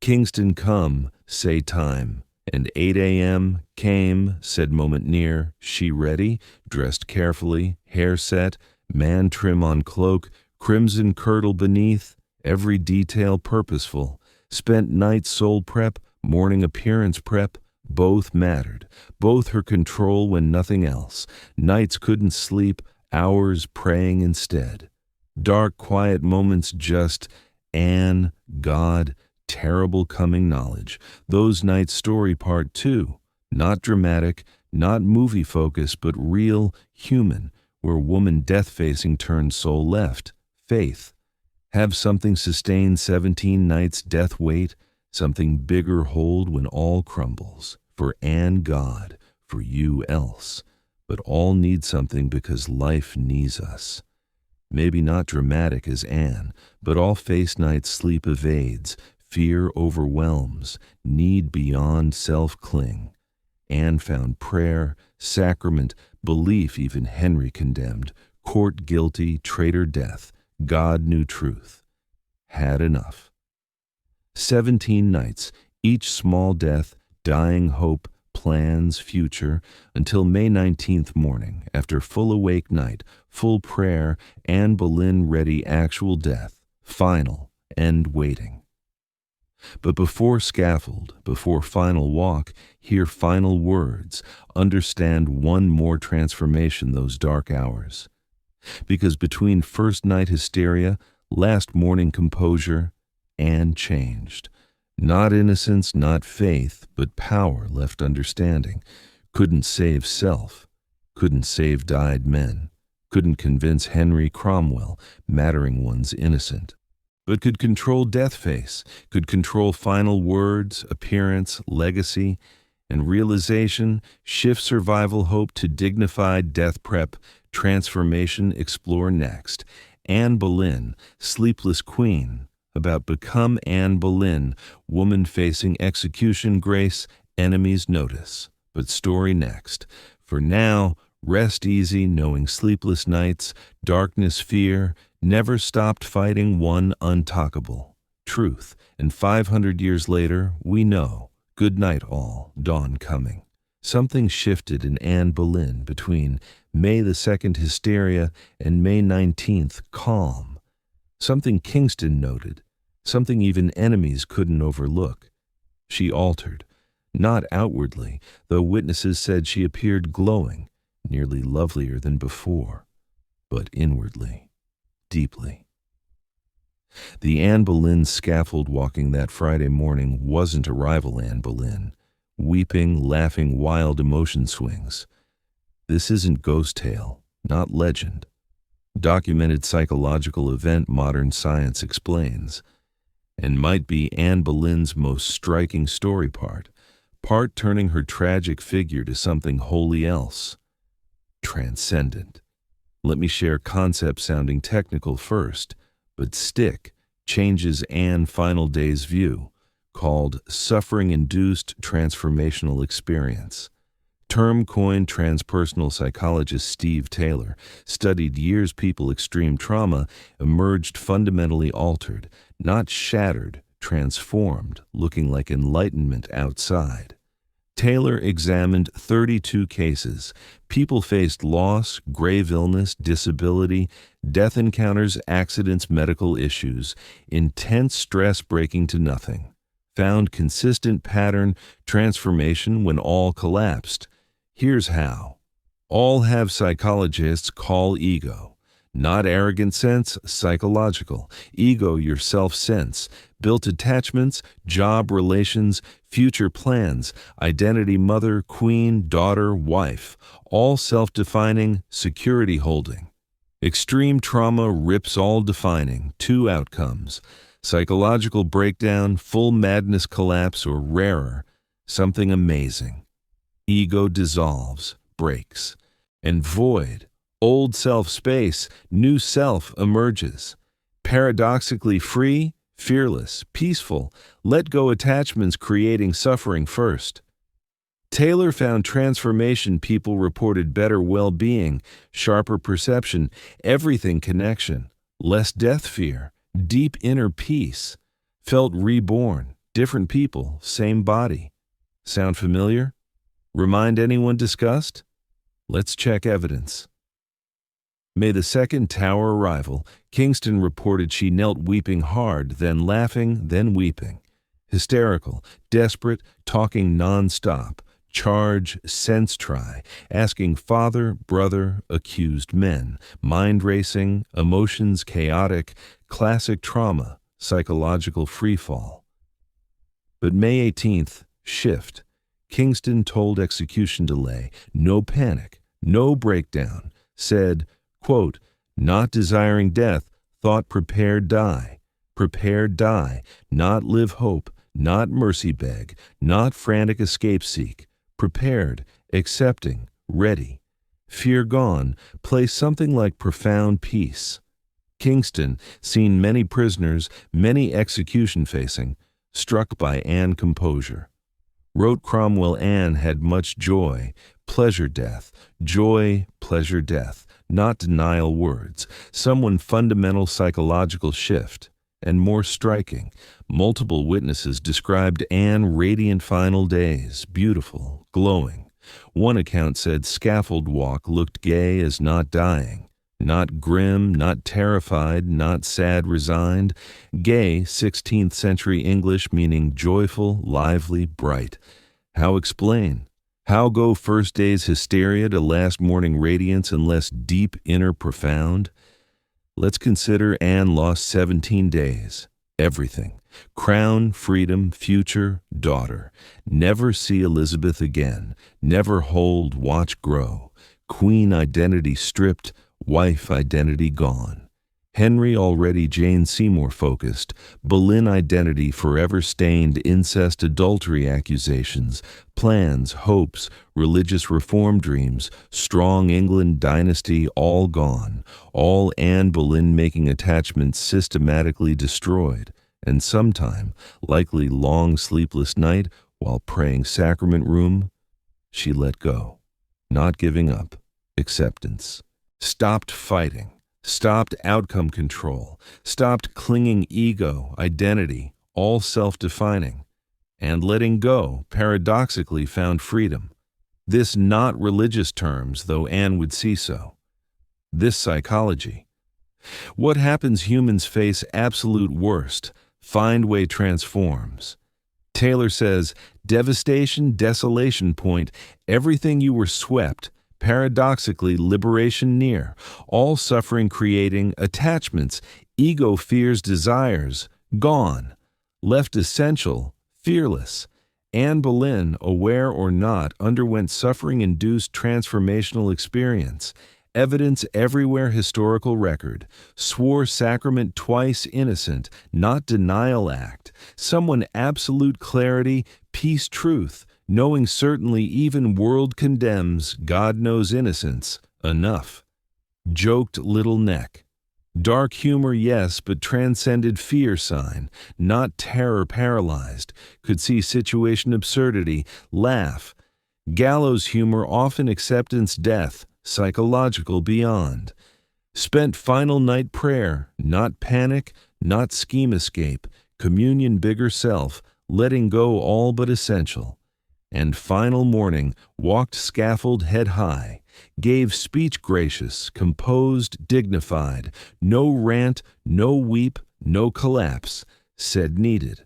Kingston come, say time, and 8 a.m. came, said moment near, she ready, dressed carefully, hair set, man trim on cloak, crimson kirtle beneath, every detail purposeful, spent night soul prep, morning appearance prep, both mattered, both her control when nothing else. Nights couldn't sleep, hours praying instead. Dark, quiet moments just Anne, God, terrible coming knowledge. Those nights story part 2. Not dramatic, not movie focus, but real, human, where woman death-facing turned soul left, faith. Have something sustain 17 nights death wait, something bigger hold when all crumbles. For Anne God, for you else. But all need something because life needs us. Maybe not dramatic as Anne, but all face night sleep evades, fear overwhelms, need beyond self cling. Anne found prayer, sacrament, belief even Henry condemned, court guilty, traitor death, God knew truth. Had enough. 17 nights, each small death, dying hope, plans, future, until May 19th morning, after full awake night, full prayer, Anne Boleyn ready actual death, final, end waiting. But before scaffold, before final walk, hear final words, understand one more transformation those dark hours. Because between first night hysteria, last morning composure, Anne changed. Not innocence, not faith, but power left understanding. Couldn't save self. Couldn't save died men. Couldn't convince Henry Cromwell, mattering one's innocent. But could control death face, could control final words, appearance, legacy, and realization, shift survival hope to dignified death prep, transformation explore next. Anne Boleyn, sleepless queen, about become Anne Boleyn, woman facing execution grace, enemies notice. But story next. For now, rest easy knowing sleepless nights, darkness fear, never stopped fighting one untalkable. Truth, and 500 years later, we know. Good night all, dawn coming. Something shifted in Anne Boleyn between May the 2nd hysteria and May 19th calm. Something Kingston noted. Something even enemies couldn't overlook. She altered, not outwardly, though witnesses said she appeared glowing, nearly lovelier than before, but inwardly, deeply. The Anne Boleyn scaffold walking that Friday morning wasn't a rival Anne Boleyn. Weeping, laughing, wild emotion swings. This isn't ghost tale, not legend. Documented psychological event modern science explains, and might be Anne Boleyn's most striking story part turning her tragic figure to something wholly else, transcendent. Let me share concept sounding technical first, but changes Anne final day's view, called suffering-induced transformational experience. Term coined transpersonal psychologist Steve Taylor, studied years people extreme trauma, emerged fundamentally altered, not shattered, transformed, looking like enlightenment outside. Taylor examined 32 cases. People faced loss, grave illness, disability, death encounters, accidents, medical issues, intense stress breaking to nothing. Found consistent pattern, transformation when all collapsed. Here's how. All have psychologists call ego. Not arrogant sense, psychological. Ego, your self-sense. Built attachments, job relations, future plans, identity mother, queen, daughter, wife. All self-defining, security holding. Extreme trauma rips all defining, 2 outcomes. Psychological breakdown, full madness collapse, or rarer, something amazing. Ego dissolves, breaks, and void, old self space, new self emerges. Paradoxically free, fearless, peaceful, let go attachments creating suffering first. Taylor found transformation people reported better well-being, sharper perception, everything connection, less death fear, deep inner peace, felt reborn, different people, same body. Sound familiar? Remind anyone discussed? Let's check evidence. May the 2nd Tower arrival, Kingston reported she knelt weeping hard, then laughing, then weeping. Hysterical, desperate, talking non-stop, charge, sense try, asking father, brother, accused men, mind racing, emotions chaotic, classic trauma, psychological freefall. But May 18th, shift. Kingston told execution delay, no panic, no breakdown, said, quote, not desiring death, thought prepared die, not live hope, not mercy beg, not frantic escape seek, prepared, accepting, ready. Fear gone, place something like profound peace. Kingston, seen many prisoners, many execution facing, struck by Anne composure. Wrote Cromwell Anne had much joy, pleasure death, joy, pleasure death, not denial words, someone fundamental psychological shift. And more striking, multiple witnesses described Anne radiant final days, beautiful, glowing. One account said scaffold walk looked gay as not dying, not grim, not terrified, not sad, resigned. Gay, 16th century English, meaning joyful, lively, bright. How explain? How go first day's hysteria to last morning radiance unless deep inner profound? Let's consider Anne lost 17 days. Everything. Crown, freedom, future, daughter. Never see Elizabeth again. Never hold, watch grow. Queen identity stripped, wife identity gone. Henry already Jane Seymour focused, Boleyn identity forever stained, incest adultery accusations, plans, hopes, religious reform dreams, strong England dynasty all gone, all Anne Boleyn making attachments systematically destroyed, and sometime, likely long sleepless night, while praying sacrament room, she let go, not giving up, acceptance, stopped fighting. Stopped outcome control, stopped clinging ego, identity, all self-defining, and letting go, paradoxically found freedom. This not religious terms, though Anne would see so. This psychology. What happens humans face absolute worst, find way transforms. Taylor says, devastation, desolation point, everything you were swept, paradoxically, liberation near, all suffering creating attachments, Ego fears desires, gone. Left essential, fearless. Anne Boleyn, aware or not, underwent suffering-induced transformational experience. Evidence everywhere historical record. Swore sacrament twice innocent, not denial act. Someone absolute clarity, peace truth. Knowing certainly even world condemns, God knows innocence. Enough. Joked little neck. Dark humor, yes, but transcended fear sign, not terror paralyzed. Could see situation absurdity, laugh. Gallows humor, often acceptance death, psychological beyond. Spent final night prayer, not panic, not scheme escape, communion bigger self, letting go all but essential. And final morning, walked scaffold head high. Gave speech gracious, composed, dignified, no rant, no weep, no collapse, said needed.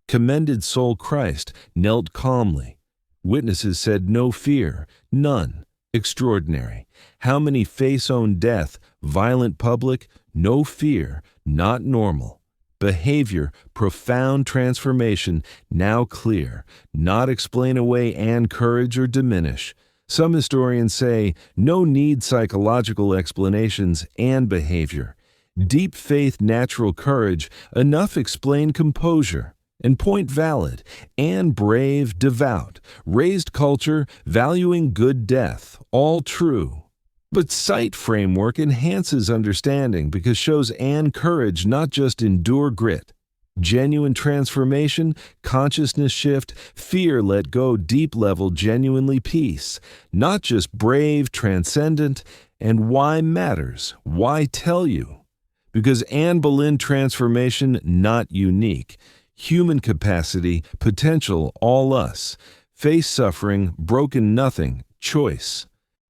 Commended soul Christ, knelt calmly. Witnesses said no fear, none, extraordinary. How many face own death, violent public, no fear, not normal. Behavior, profound transformation, now clear, not explain away and courage or diminish. Some historians say, no need psychological explanations and behavior. Deep faith, natural courage, enough explain composure. And point valid, and brave, devout, raised culture, valuing good death, all true. But sight framework enhances understanding because shows Anne courage not just endure grit. Genuine transformation, consciousness shift, fear let go, deep level, genuinely peace. Not just brave, transcendent, and why matters, why tell you? Because Anne Boleyn transformation not unique. Human capacity, potential, all us. Face suffering, broken nothing, choice.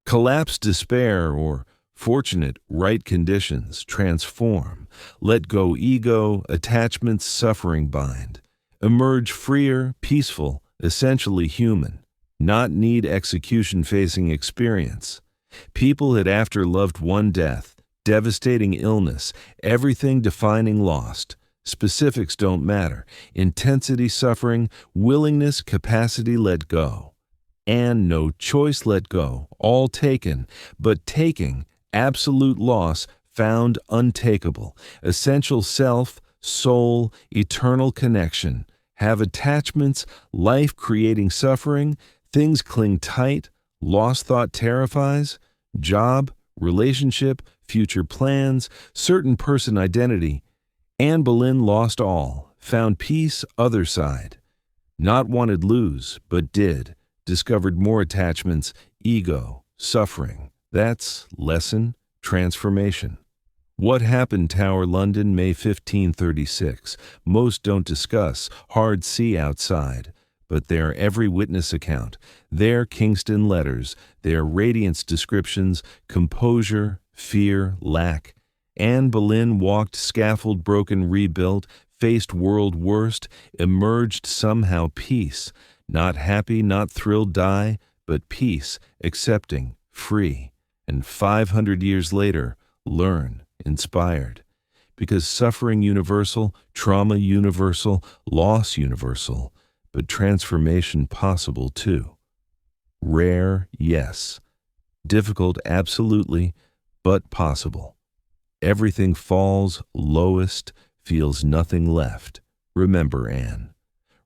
Collapse despair or fortunate, right conditions, transform. Let go ego, attachments, suffering bind. Emerge freer, peaceful, essentially human. Not need execution facing experience. People had after loved one death, devastating illness, everything defining lost. Specifics don't matter. Intensity suffering, willingness, capacity let go. And no choice let go, all taken, but taking, absolute loss, found untakeable. Essential self, soul, eternal connection. Have attachments, life creating suffering, things cling tight, lost thought terrifies, job, relationship, future plans, certain person identity. Anne Boleyn lost all, found peace other side. Not wanted lose, but did. Discovered more attachments, ego, suffering. That's lesson, transformation. What happened Tower, London, May 1536. Most don't discuss, hard sea outside. But there every witness account, there Kingston letters, there radiance descriptions, composure, fear, lack. Anne Boleyn walked scaffold broken rebuilt, faced world worst, emerged somehow peace. Not happy, not thrilled die, but peace, accepting, free. And 500 years later, learn, inspired. Because suffering universal, trauma universal, loss universal, but transformation possible too. Rare, yes. Difficult, absolutely, but possible. Everything falls, lowest, feels nothing left. Remember, Anne.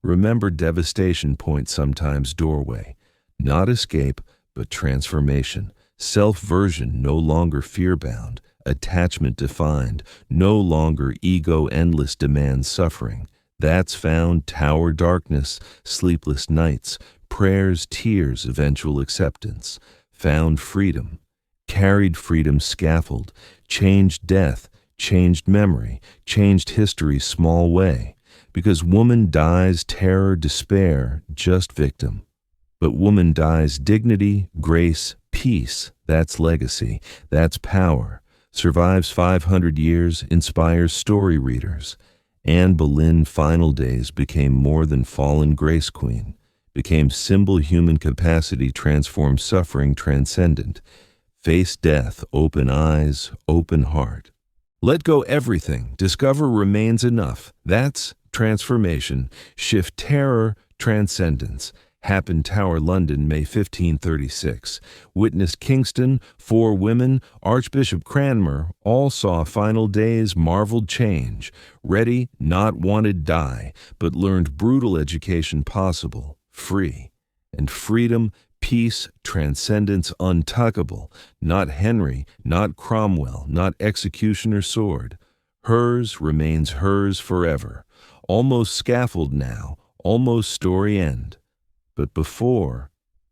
Remember devastation points sometimes doorway. Not escape, but transformation. Self-version no longer fear-bound. Attachment defined. No longer ego endless demands suffering. That's found tower darkness, sleepless nights, prayers, tears, eventual acceptance. Found freedom. Carried freedom scaffold. Changed death. Changed memory. Changed history's small way. Because woman dies terror, despair, just victim. But woman dies dignity, grace, peace. That's legacy. That's power. Survives 500 years, inspires story readers. Anne Boleyn final days became more than fallen grace queen. Became symbol human capacity, transformed suffering transcendent. Face death, open eyes, open heart. Let go everything, discover remains enough. That's transformation. Shift terror, transcendence. Happened Tower, London, May 1536. Witnessed Kingston, 4 women, Archbishop Cranmer, all saw final days, marveled change. Ready, not wanted, die, but learned brutal education possible, free. And freedom, peace, transcendence untuckable. Not Henry, not Cromwell, not executioner sword. Hers remains hers forever. Almost scaffold now, almost story end. But before,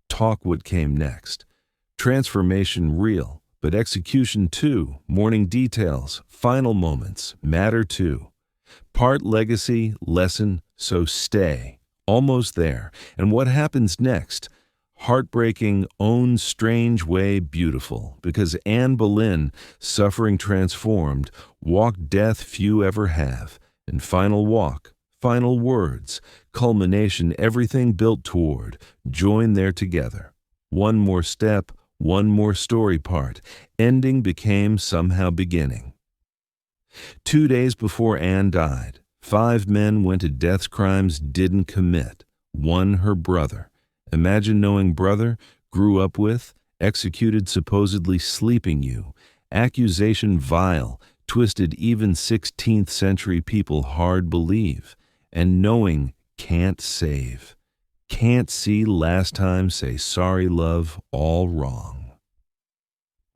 talk what came next. Transformation real, but execution too, mourning details, final moments, matter too. Part legacy, lesson, so stay. Almost there. And what happens next? Heartbreaking, own strange way beautiful, because Anne Boleyn, suffering transformed, walked death few ever have, and final walk, final words, culmination everything built toward, join there together. One more step, one more story part, ending became somehow beginning. 2 days before Anne died, 5 men went to death's crimes didn't commit, one her brother. Imagine knowing brother, grew up with, executed supposedly sleeping you, accusation vile, twisted even 16th century people hard believe, and knowing can't save. Can't see last time say sorry love, all wrong.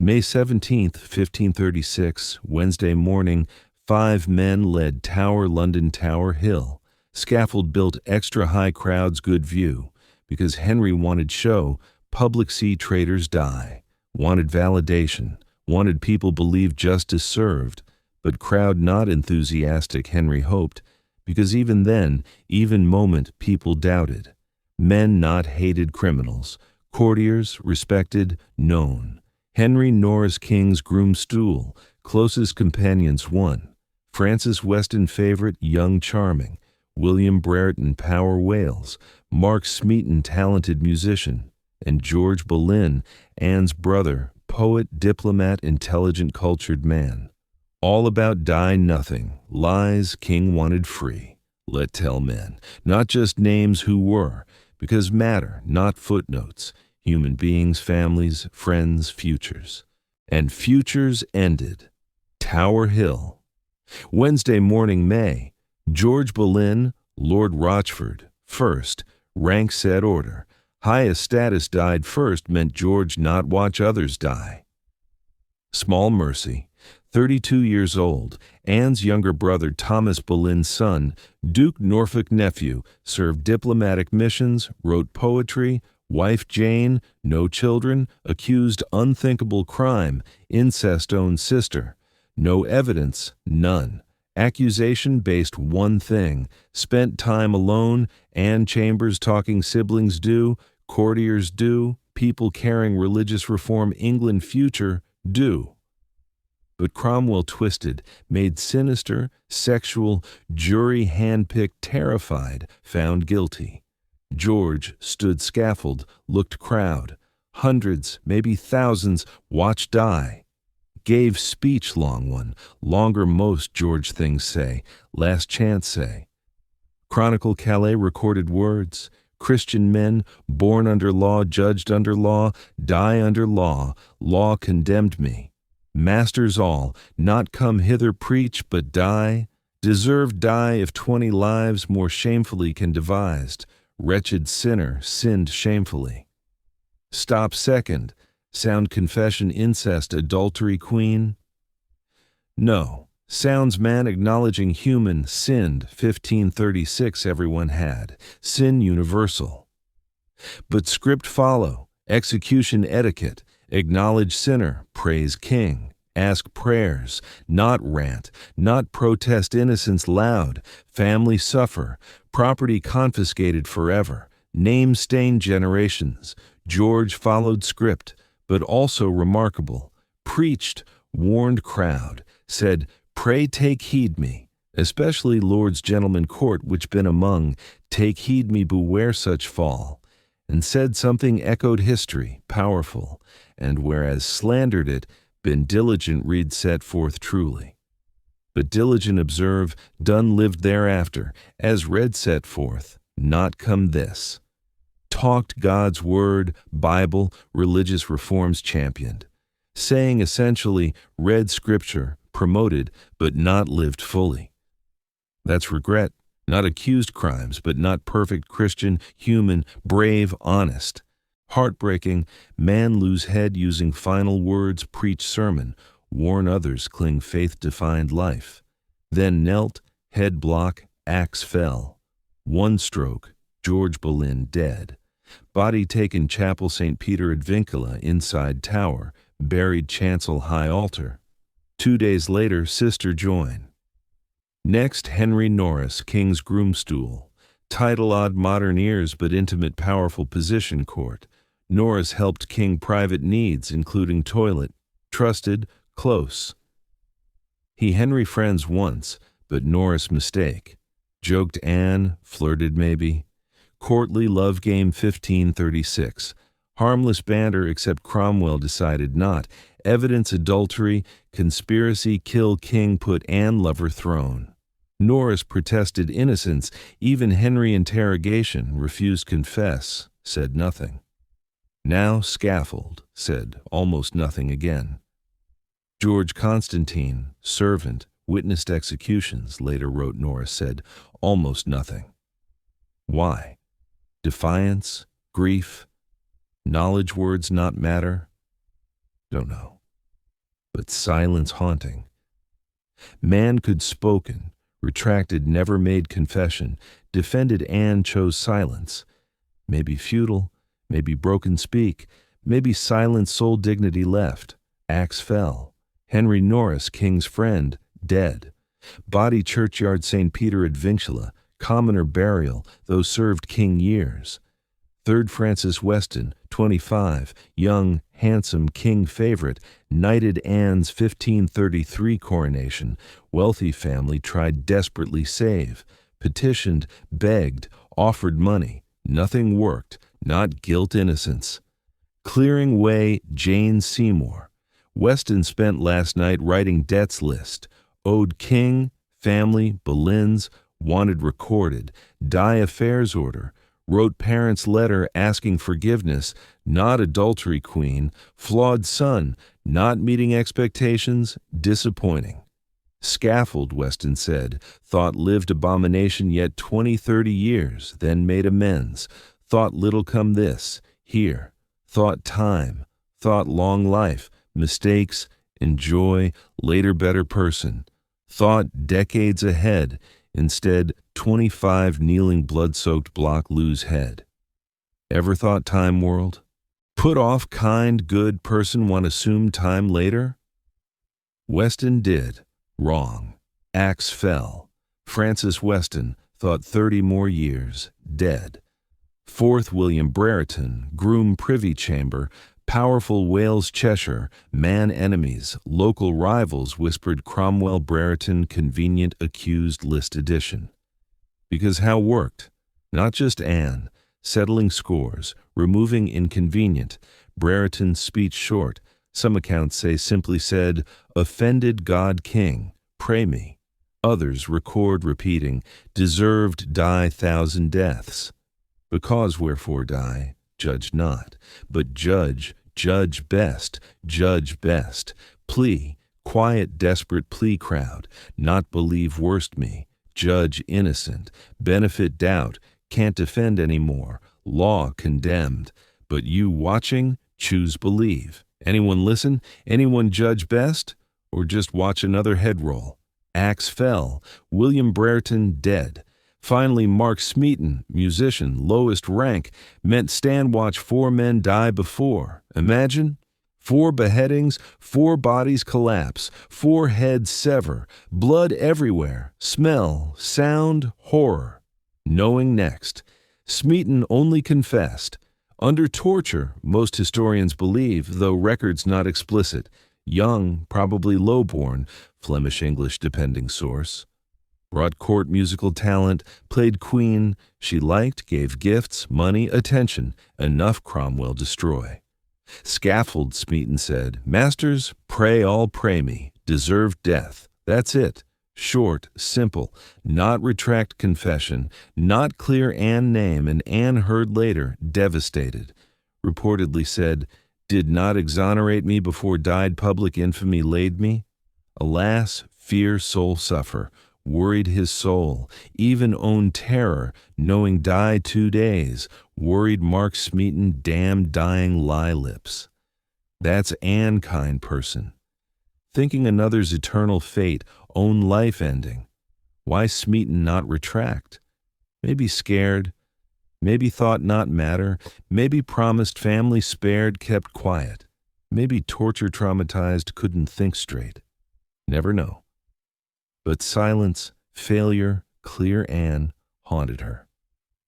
May 17th, 1536, Wednesday morning, 5 men led Tower, London, Tower Hill. Scaffold built extra high crowds good view. Because Henry wanted show, public see traitors die. Wanted validation, wanted people believe justice served, but crowd not enthusiastic Henry hoped, because even then, even moment, people doubted. Men not hated criminals, courtiers respected, known. Henry Norris King's groom stool, closest companions one. Francis Weston favorite, young charming. William Brereton Power Wales, Mark Smeaton talented musician, and George Boleyn, Anne's brother, poet, diplomat, intelligent, cultured man. All about die nothing, lies king wanted free. Let tell men, not just names who were, because matter, not footnotes, human beings, families, friends, futures. And futures ended. Tower Hill. Wednesday morning, May. George Boleyn, Lord Rochford, first, rank set order. Highest status died first meant George not watch others die. Small mercy, 32 years old, Anne's younger brother Thomas Boleyn's son, Duke Norfolk nephew, served diplomatic missions, wrote poetry, wife Jane, no children, accused unthinkable crime, incest owned sister. No evidence, none. Accusation based one thing, spent time alone, Anne Chambers talking siblings do, courtiers do, people carrying religious reform England future do. But Cromwell twisted, made sinister, sexual, jury handpicked, terrified, found guilty. George stood scaffold, looked crowd, hundreds, maybe thousands, watched die. Gave speech long one, longer most George things say, last chance say. Chronicle Calais recorded words, Christian men, born under law, judged under law, die under law, law condemned me. Masters all, not come hither preach, but die, deserve die if 20 lives more shamefully can devised, wretched sinner sinned shamefully. Stop second, sound confession incest adultery queen? No, sounds man acknowledging human sinned 1536 everyone had, sin universal. But script follow, execution etiquette, acknowledge sinner, praise king, ask prayers, not rant, not protest innocence loud, family suffer, property confiscated forever, name stained generations. George followed script, but also remarkable, preached, warned crowd, said, pray take heed me, especially lords gentlemen court which been among, take heed me beware such fall, and said something echoed history, powerful, and whereas slandered it, been diligent read set forth truly. But diligent observe, done lived thereafter, as read set forth, not come this. Talked God's word, Bible, religious reforms championed. Saying essentially, read scripture, promoted, but not lived fully. That's regret, not accused crimes, but not perfect Christian, human, brave, honest. Heartbreaking, man lose head using final words, preach sermon, warn others, cling faith-defined life. Then knelt, head block, axe fell. One stroke, Anne Boleyn dead. Body taken chapel St. Peter ad Vincula, inside tower, buried chancel high altar. 2 days later, sister join. Next, Henry Norris, king's groomstool. Title odd modern ears but intimate powerful position court. Norris helped king private needs, including toilet. Trusted, close. He Henry friends once, but Norris mistake. Joked Anne, flirted maybe. Courtly love game 1536. Harmless banter except Cromwell decided not. Evidence adultery, conspiracy kill king put Anne lover throne. Norris protested innocence, even Henry interrogation, refused confess, said nothing. Now scaffold, said almost nothing again. George Constantine, servant, witnessed executions, later wrote Norris, said almost nothing. Why? Defiance, grief, knowledge words not matter? Don't know. But silence haunting. Man could spoken, retracted never made confession, defended Anne chose silence. Maybe futile, maybe broken speak, maybe silence sole dignity left. Axe fell. Henry Norris, king's friend, dead. Body churchyard St. Peter ad Vincula, commoner burial, though served king years. 3rd Francis Weston, 25, young, handsome king favorite, knighted Anne's 1533 coronation, wealthy family tried desperately save, petitioned, begged, offered money, nothing worked, not guilt innocence. Clearing way Jane Seymour. Weston spent last night writing debts list, owed king, family, Boleyns, wanted recorded, die affairs order, wrote parents' letter asking forgiveness, not adultery queen, flawed son, not meeting expectations, disappointing. Scaffold, Weston said, thought lived abomination yet 20-30 years, then made amends, thought little come this, here, thought time, thought long life, mistakes, enjoy, later better person, thought decades ahead, instead 25 kneeling blood-soaked block lose head. Ever thought time world? Put off kind, good person want assume time later? Weston did. Wrong. Axe fell. Francis Weston thought 30 more years, dead. 4th William Brereton, groom privy chamber, powerful Wales Cheshire, man enemies, local rivals whispered Cromwell Brereton convenient accused list edition. Because how worked? Not just Anne, settling scores, removing inconvenient, Brereton's speech short, some accounts say simply said, offended God King, pray me. Others record repeating, deserved die 1,000 deaths. Because wherefore die, judge not, but judge best, judge best. Plea, quiet desperate plea crowd, not believe worst me, judge innocent, benefit doubt, can't defend anymore, law condemned. But you watching, choose believe. Anyone listen? Anyone judge best? Or just watch another head roll? Axe fell, William Brereton dead. Finally, Mark Smeaton, musician, lowest rank, meant stand watch 4 men die before. Imagine? 4 beheadings, 4 bodies collapse, 4 heads sever, blood everywhere, smell, sound, horror. Knowing next. Smeaton only confessed. Under torture, most historians believe, though records not explicit. Young, probably lowborn, Flemish-English depending source. Brought court musical talent, played queen, she liked, gave gifts, money, attention, enough Cromwell destroy. Scaffold, Smeaton said, masters, pray all pray me, deserved death, that's it, Short, simple, not retract confession, not clear Anne name, and Anne heard later, devastated. Reportedly said, "Did not exonerate me before died public infamy laid me?" Alas, fear soul suffer, worried his soul, even owned terror, knowing die 2 days, worried Mark Smeaton damned dying lie lips. That's Anne kind person. Thinking another's eternal fate, own life ending. Why Smeaton not retract? Maybe scared, maybe thought not matter, maybe promised family spared, kept quiet, maybe torture traumatized, couldn't think straight. Never know. But silence, failure, clear Anne haunted her.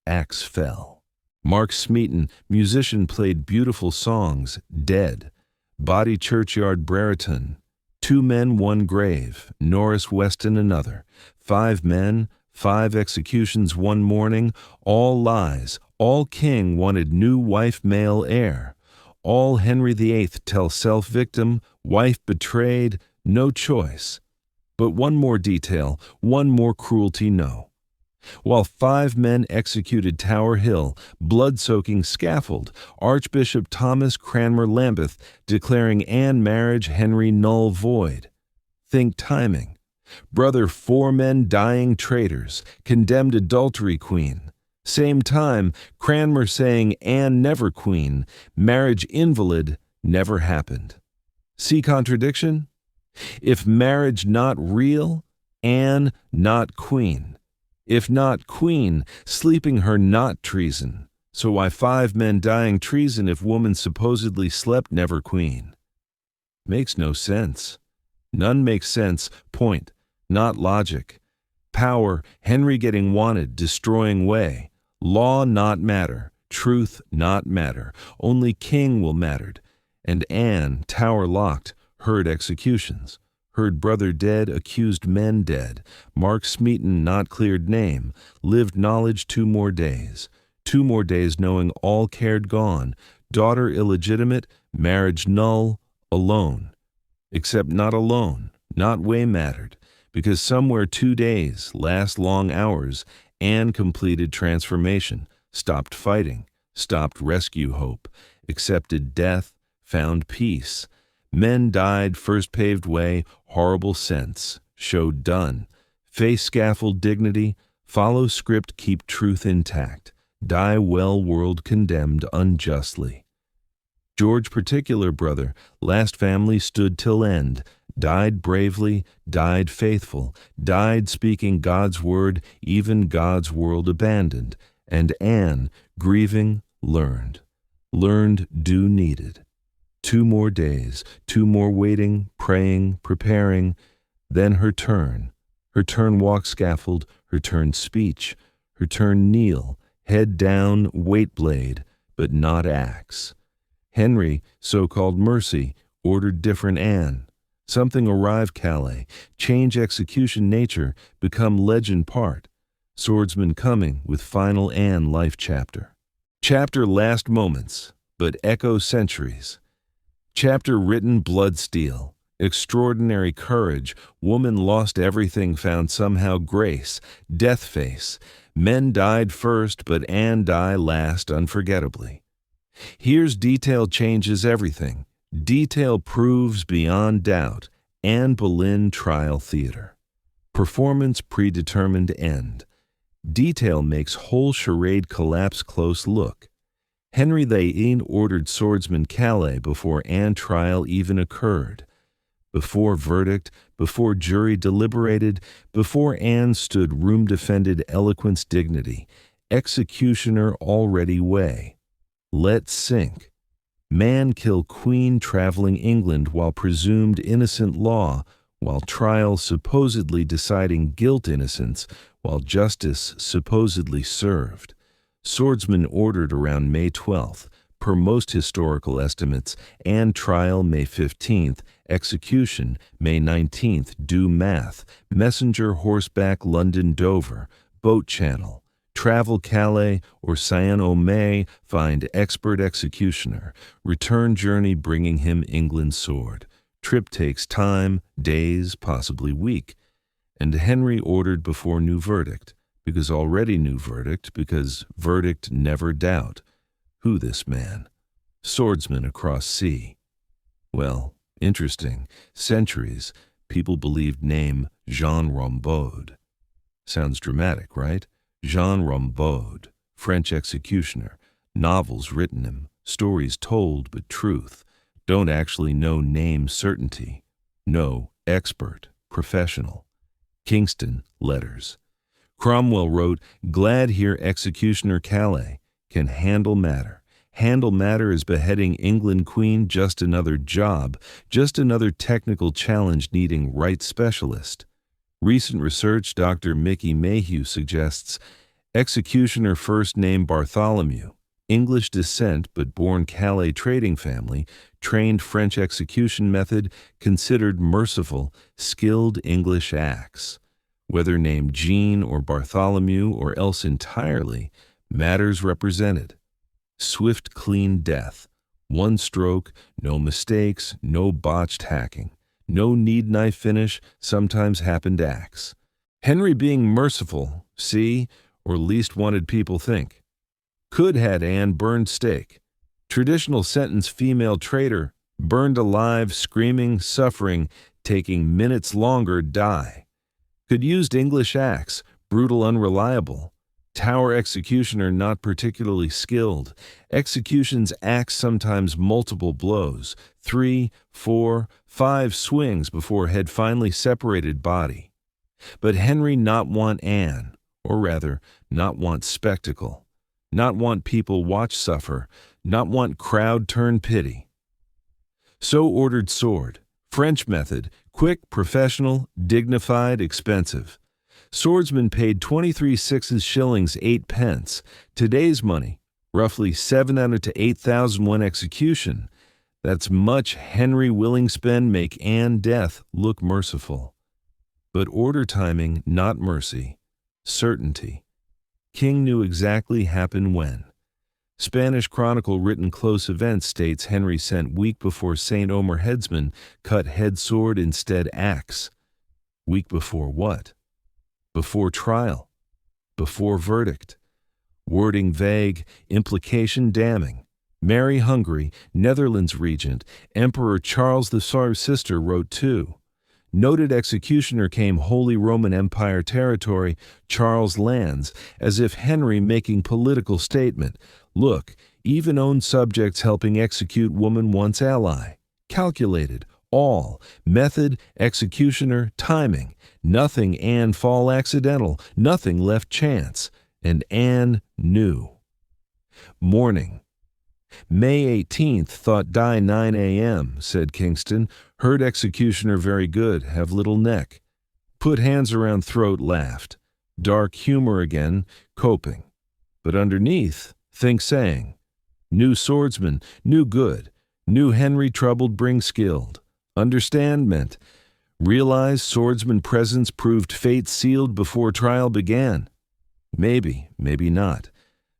Axe fell. Mark Smeaton, musician, played beautiful songs, dead. Body churchyard Brereton. 2 men, 1 grave. Norris Weston another. 5 men, 5 executions one morning. All lies. All king wanted new wife male heir. All Henry VIII tell self-victim, wife betrayed, no choice. But one more detail, one more cruelty, no. While 5 men executed Tower Hill, blood-soaking Scaffold, Archbishop Thomas Cranmer Lambeth declaring Anne marriage Henry null void. Think timing. Brother 4 men dying traitors, condemned adultery queen. Same time, Cranmer saying Anne never queen, marriage invalid, never happened. See contradiction? If marriage not real, Anne not queen. If not queen, sleeping her not treason. So why 5 men dying treason if woman supposedly slept never queen? Makes no sense. None makes sense, point, not logic. Power, Henry getting wanted, destroying way. Law not matter, truth not matter. Only king will mattered. And Anne, tower locked, heard executions. Heard brother dead, accused men dead. Mark Smeaton not cleared name. Lived knowledge 2 more days. 2 more days knowing all cared gone. Daughter illegitimate, marriage null, alone. Except not alone, not way mattered. Because somewhere 2 days, last long hours, Anne completed transformation, stopped fighting, stopped rescue hope, accepted death, found peace. Men died, first paved way, horrible sense, showed done. Face scaffold dignity, follow script, keep truth intact. Die well, world condemned unjustly. George particular brother, last family stood till end, died bravely, died faithful, died speaking God's word, even God's world abandoned. And Anne, grieving, learned due needed. 2 more days, 2 more waiting, praying, preparing, then her turn walk scaffold, her turn speech, her turn kneel, head down, weight blade, but not axe. Henry, so-called mercy, ordered different Anne. Something arrive Calais, change execution nature, become legend part. Swordsman coming with final Anne life chapter. Chapter last moments, but echo centuries. Chapter written blood steel. Extraordinary courage, woman lost everything, found somehow grace, death face. Men died first, but Anne die last unforgettably. Here's detail changes everything. Detail proves beyond doubt. Anne Boleyn trial theater. Performance predetermined end. Detail makes whole charade collapse close look. Henry VIII ordered Swordsman Calais before Anne trial even occurred. Before verdict, before jury deliberated, before Anne stood room defended eloquence dignity, executioner already way. Let sink. Man kill queen traveling England while presumed innocent law, while trial supposedly deciding guilt innocence, while justice supposedly served. Swordsman ordered around May 12th, per most historical estimates, and trial May 15th, execution May 19th, due math, messenger horseback London Dover, boat channel, travel Calais or Saint-Omer, find expert executioner, return journey bringing him England's sword. Trip takes time, days, possibly week. And Henry ordered before new verdict, because already new verdict, because verdict never doubt. Who this man? Swordsman across sea. Well, interesting. Centuries, people believed name Jean Rambaud. Sounds dramatic, right? Jean Rambaud, French executioner. Novels written him, stories told, but truth. Don't actually know name certainty. No, expert, professional. Kingston, letters. Cromwell wrote, glad here executioner Calais can handle matter. Handle matter is beheading England Queen, just another job, just another technical challenge needing right specialist. Recent research, Dr. Mickey Mayhew suggests, executioner first name Bartholomew, English descent but born Calais trading family, trained French execution method, considered merciful, skilled English axe. Whether named Jean or Bartholomew or else entirely, matters represented. Swift, clean death. One stroke, no mistakes, no botched hacking. No need knife finish, sometimes happened axe. Henry being merciful, see, or least wanted people think. Could had Anne burned stake. Traditional sentence female traitor, burned alive, screaming, suffering, taking minutes longer, die. Could used English axe, brutal, unreliable. Tower executioner not particularly skilled. Execution's axe sometimes multiple blows, 3, 4, 5 swings before head finally separated body. But Henry not want Anne, or rather, not want spectacle. Not want people watch suffer, not want crowd turn pity. So ordered sword, French method, quick, professional, dignified, expensive. Swordsman paid 23 sixes shillings 8 pence. Today's money, roughly 700 to 8,001 execution. That's much Henry willing spend make Anne death look merciful. But order timing, not mercy. Certainty. King knew exactly happen when. Spanish Chronicle written close events states Henry sent week before St. Omer headsman cut head sword instead axe. Week before what? Before trial. Before verdict. Wording vague, implication damning. Mary Hungary, Netherlands regent, Emperor Charles II's sister wrote too. Noted executioner came Holy Roman Empire territory, Charles lands, as if Henry making political statement. Look, even own subjects helping execute woman once ally. Calculated, all, method, executioner, timing. Nothing Anne fall accidental, nothing left chance. And Anne knew. Morning. May 18th, thought die 9 a.m., said Kingston. Heard executioner very good, have little neck. Put hands around throat, laughed. Dark humor again, coping. But underneath, think saying. New swordsman, new good. New Henry troubled bring skilled. Understand meant. Realize swordsman presence proved fate sealed before trial began. Maybe, maybe not.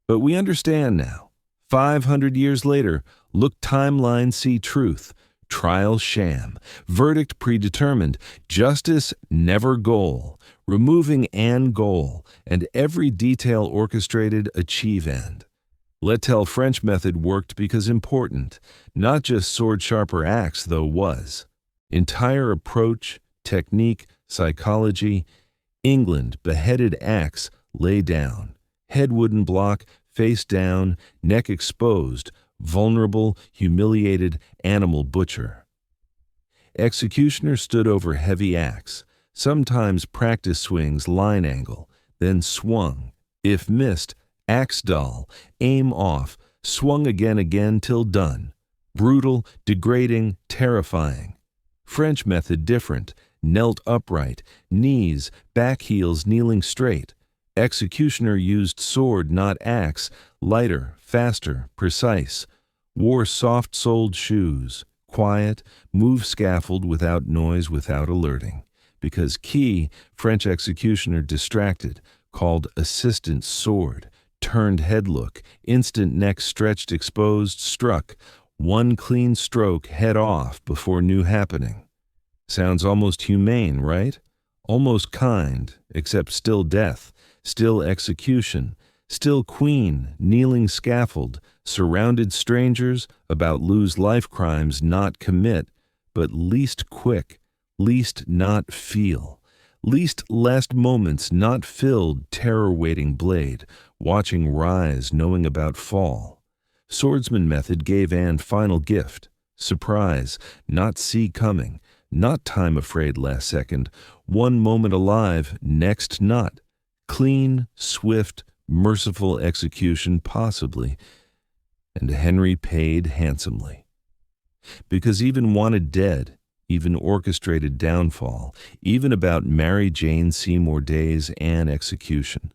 But we understand now. 500 years later, look timeline, see truth. Trial sham. Verdict predetermined. Justice never goal. Removing Anne goal. And every detail orchestrated achieve end. Let tell French method worked because important. Not just sword sharper axe, though was. Entire approach, technique, psychology. England beheaded axe, lay down. Head wooden block, face down, neck exposed, vulnerable, humiliated, animal butcher. Executioner stood over heavy axe, sometimes practice swings line angle, then swung. If missed, axe dull, aim off, swung again till done. Brutal, degrading, terrifying. French method different, knelt upright, knees, back heels kneeling straight. Executioner used sword, not axe, lighter, faster, precise. Wore soft-soled shoes, quiet, moved scaffold without noise, without alerting. Because key, French executioner distracted, called assistant sword, turned head look, instant neck stretched exposed, struck. One clean stroke, head off, before new happening. Sounds almost humane, right? almost kind, except still death, still execution, still queen, kneeling scaffold, surrounded strangers, about lose life crimes not commit, but least quick, least not feel, least last moments not filled, terror-waiting blade, watching rise, knowing about fall. Swordsman method gave Anne final gift, surprise, not see coming, not time afraid last second, one moment alive, next not, clean, swift, merciful execution possibly, and Henry paid handsomely. Because even wanted dead, even orchestrated downfall, even about Mary Jane Seymour days and execution,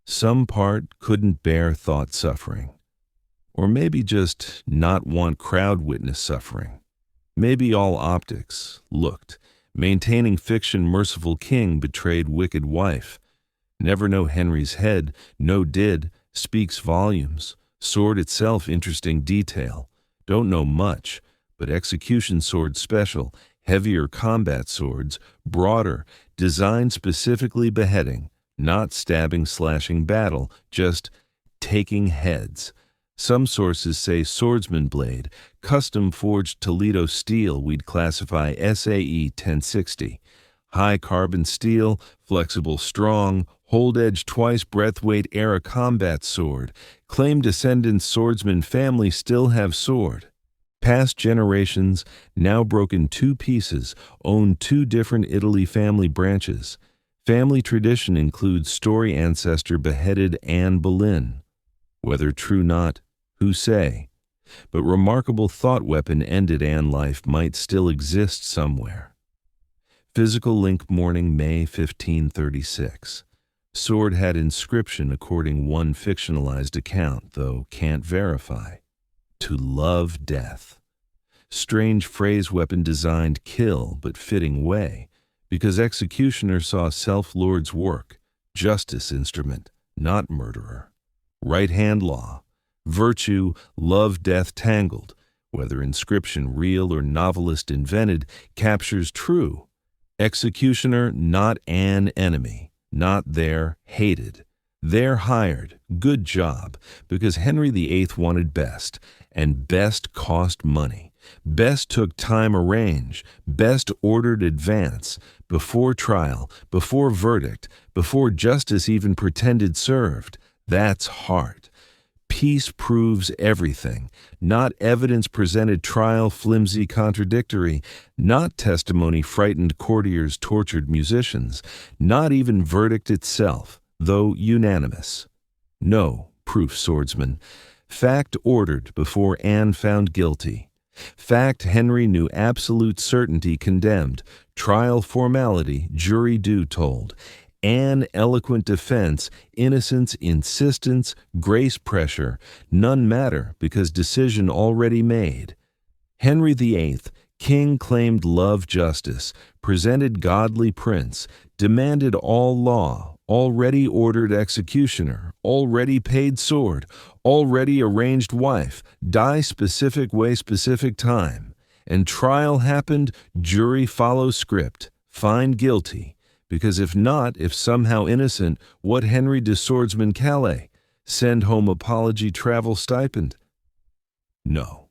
some part couldn't bear thought suffering. Or maybe just not want crowd witness suffering. Maybe all optics, looked, maintaining fiction merciful king betrayed wicked wife. Never know Henry's head, no did, speaks volumes. Sword itself interesting detail. Don't know much, but execution sword special, heavier combat swords, broader, designed specifically beheading, not stabbing slashing battle, just taking heads. Some sources say swordsman blade, custom forged Toledo steel we'd classify SAE 1060. High carbon steel, flexible strong, hold edge twice breath weight era combat sword. Claim descendants swordsman family still have sword. Past generations, now broken two pieces, own two different Italy family branches. Family tradition includes story ancestor beheaded Anne Boleyn. Whether true not, who say? But remarkable thought weapon ended Anne life might still exist somewhere. Physical link morning, May 1536. Sword had inscription according one fictionalized account, though can't verify. To love death. Strange phrase weapon designed kill, but fitting way, because executioner saw self-lord's work, justice instrument, not murderer. Right-hand law. Virtue, love, death tangled, whether inscription real or novelist invented, captures true. Executioner, not an enemy, not their hated. They're hired, good job, because Henry VIII wanted best, and best cost money. Best took time arrange, best ordered advance, before trial, before verdict, before justice even pretended served. That's heart. Peace proves everything, not evidence presented trial flimsy contradictory, not testimony frightened courtiers tortured musicians, not even verdict itself, though unanimous. No, proof swordsman. Fact ordered before Anne found guilty. Fact Henry knew absolute certainty condemned. Trial formality, jury due told. Anne eloquent defense, innocence insistence, grace pressure, none matter because decision already made. Henry VIII, king claimed love justice, presented godly prince, demanded all law, already ordered executioner, already paid sword, already arranged wife, die specific way specific time. And trial happened, jury follow script, find guilty. Because if not, if somehow innocent, what Henry de Swordsman Calais? Send home apology travel stipend? No.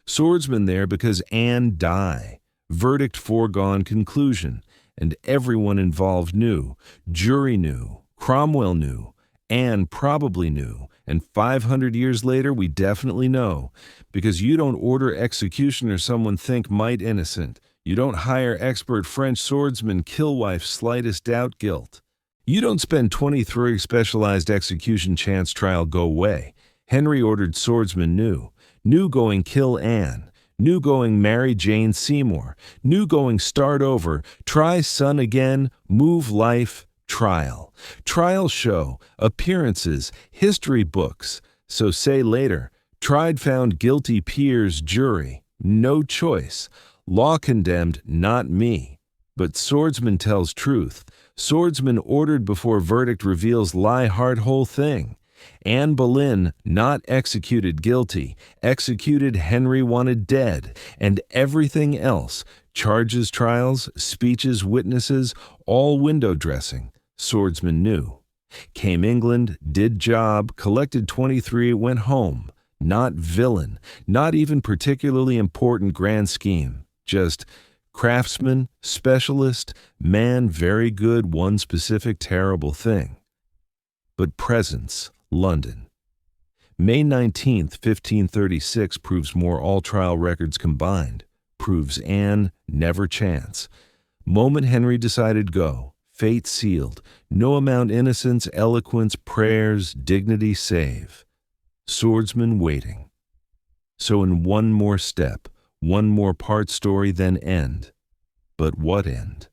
Swordsman there because Anne die. Verdict foregone conclusion. And everyone involved knew. Jury knew. Cromwell knew. Anne probably knew. And 500 years later, we definitely know. Because you don't order executioner someone think might innocent. You don't hire expert French swordsman kill wife slightest doubt guilt. You don't spend 23 specialized execution chance trial go away. Henry ordered swordsman new going kill Anne, new going marry Jane Seymour, new going start over, try son again, move life, trial. Trial show, appearances, history books. So say later, tried found guilty peers jury, no choice. Law condemned, not me. But swordsman tells truth. Swordsman ordered before verdict reveals lie hard whole thing. Anne Boleyn not executed guilty. Executed Henry wanted dead. And everything else. Charges, trials, speeches, witnesses, all window dressing. Swordsman knew. Came England, did job, collected 23, went home. Not villain, not even particularly important grand scheme. Just craftsman, specialist, man very good one specific terrible thing. But presence, London. May 19th, 1536 proves more all-trial records combined. Proves Anne never chance. Moment Henry decided go. Fate sealed. No amount innocence, eloquence, prayers, dignity save. Swordsman waiting. So in one more step, one more part story, then end. But what end?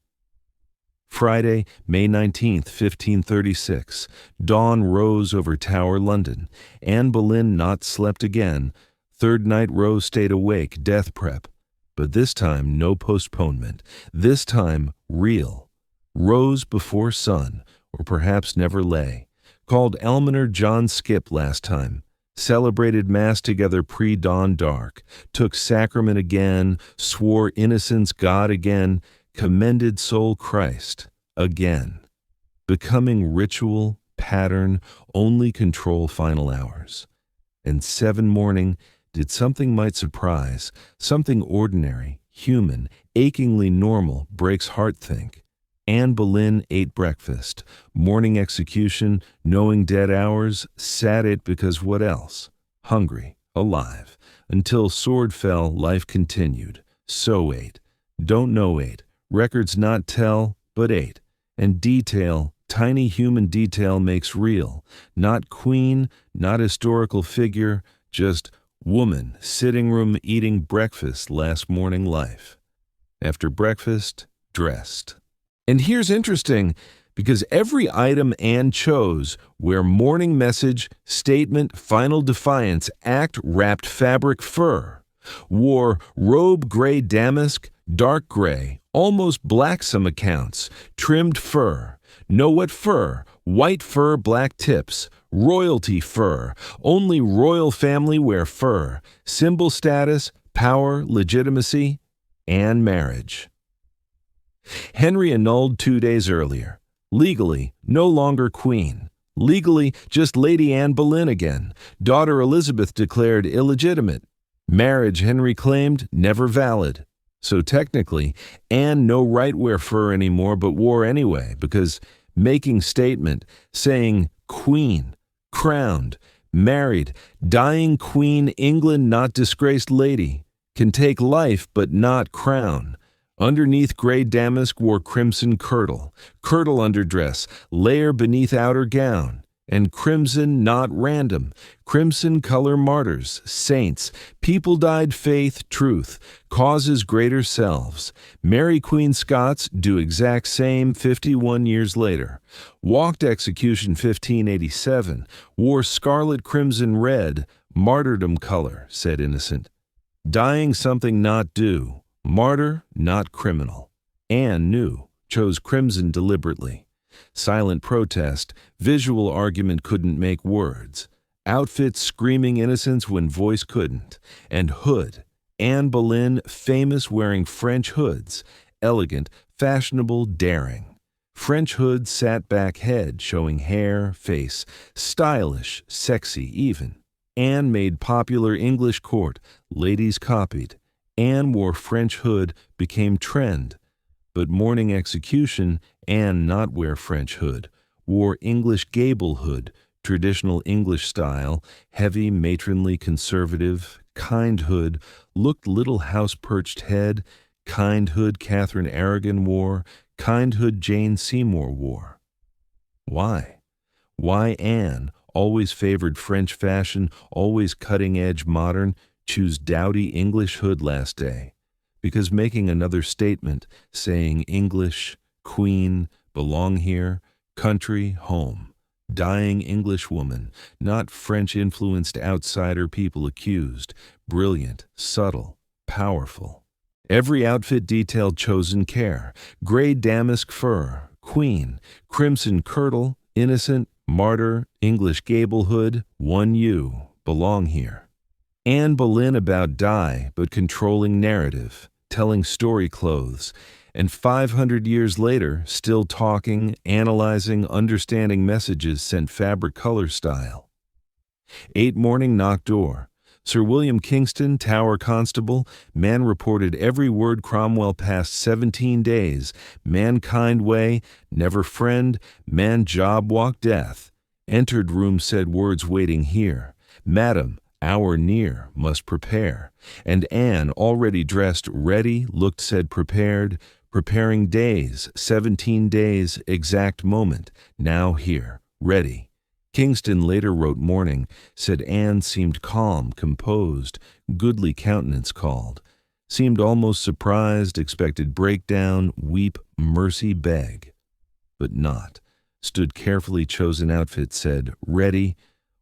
Friday, May 19th, 1536. Dawn rose over Tower London. Anne Boleyn not slept again. Third night Rose stayed awake, death prep. But this time no postponement. This time real. Rose before sun, or perhaps never lay. Called Almoner John Skip last time. Celebrated Mass together pre-dawn dark. Took sacrament again. Swore innocence God again. Commended soul Christ again. Becoming ritual, pattern, only control final hours. And 7 morning did something might surprise, something ordinary, human, achingly normal, breaks heart think. Anne Boleyn ate breakfast, morning execution, knowing dead hours, sat it because what else? Hungry, alive, until sword fell, life continued. So ate, don't know ate, records not tell, but ate. And detail, tiny human detail makes real, not queen, not historical figure, just woman, sitting room eating breakfast last morning life. After breakfast, dressed. And here's interesting, because every item Anne chose, where morning message, statement, final defiance, act wrapped fabric fur, wore robe gray damask, dark gray, almost black some accounts, trimmed fur. Know what fur? White fur, black tips. Royalty fur. Only royal family wear fur. Symbol status, power, legitimacy, and marriage. Henry annulled 2 days earlier. Legally, no longer queen. Legally, just Lady Anne Boleyn again. Daughter Elizabeth declared illegitimate. Marriage, Henry claimed, never valid. So technically, Anne no right wear fur anymore, but wore anyway, because making statement, saying queen, crowned, married, dying queen, England not disgraced lady, can take life but not crown. Underneath gray damask wore crimson kirtle underdress, layer beneath outer gown, and crimson not random, crimson color martyrs, saints, people died faith, truth, causes greater selves. Mary Queen Scots do exact same 51 years later. Walked execution 1587, wore scarlet crimson red, martyrdom color, said innocent. Dying something not due. Martyr, not criminal. Anne knew, chose crimson deliberately. Silent protest, visual argument couldn't make words. Outfit screaming innocence when voice couldn't. And hood. Anne Boleyn, famous wearing French hoods. Elegant, fashionable, daring. French hood, sat back head, showing hair, face. Stylish, sexy even. Anne made popular English court. Ladies copied. Anne wore French hood, became trend. But morning execution, Anne not wear French hood, wore English gable hood, traditional English style, heavy, matronly, conservative, kind hood, looked little house-perched head, kind hood Catherine Aragon wore, kind hood Jane Seymour wore. Why? Why Anne, always favored French fashion, always cutting-edge modern, choose dowdy English hood last day? Because making another statement, saying English, queen, belong here, country, home, dying English woman, not French-influenced outsider people accused, brilliant, subtle, powerful. Every outfit detailed chosen care, gray damask fur, queen, crimson kirtle, innocent, martyr, English gable hood, one you, belong here. Anne Boleyn about die, but controlling narrative. telling story clothes, and 500 years later, still talking, analyzing, understanding messages sent fabric color style. 8 morning knock door. Sir William Kingston, Tower Constable, man reported every word Cromwell passed 17 days, mankind way, never friend, man job walk death. Entered room said words waiting here. Madam, hour near, must prepare. And Anne, already dressed, ready, looked said prepared, preparing days, 17 days, exact moment, now here, ready. Kingston later wrote morning, said Anne seemed calm, composed, goodly countenance called. Seemed almost surprised, expected breakdown, weep, mercy beg. But not. Stood carefully chosen outfit, said, ready.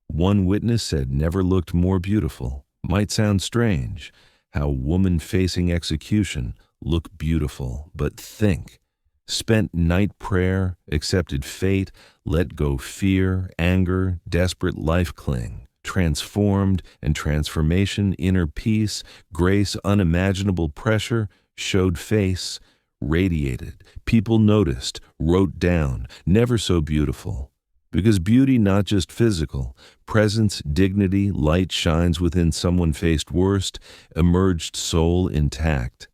One witness said never looked more beautiful. Might sound strange. How woman facing execution, look beautiful, but think. Spent night prayer, accepted fate, let go fear, anger, desperate life cling, transformed and transformation, inner peace, grace, unimaginable pressure, showed face, radiated, people noticed, wrote down, never so beautiful. Because beauty not just physical, presence, dignity, light shines within someone faced worst, emerged soul intact.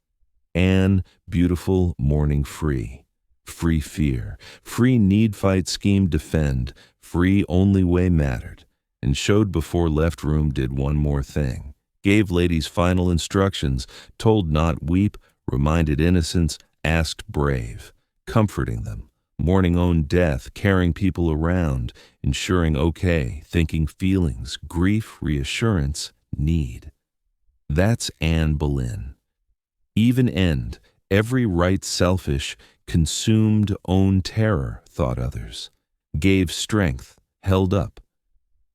Anne, beautiful, morning free. Free fear, free need fight scheme defend, free only way mattered, and showed before left room did one more thing. Gave ladies final instructions, told not weep, reminded innocence, asked brave, comforting them, mourning own death, carrying people around, ensuring okay, thinking feelings, grief, reassurance, need. That's Anne Boleyn. Even end, every right selfish, consumed own terror, thought others. Gave strength, held up.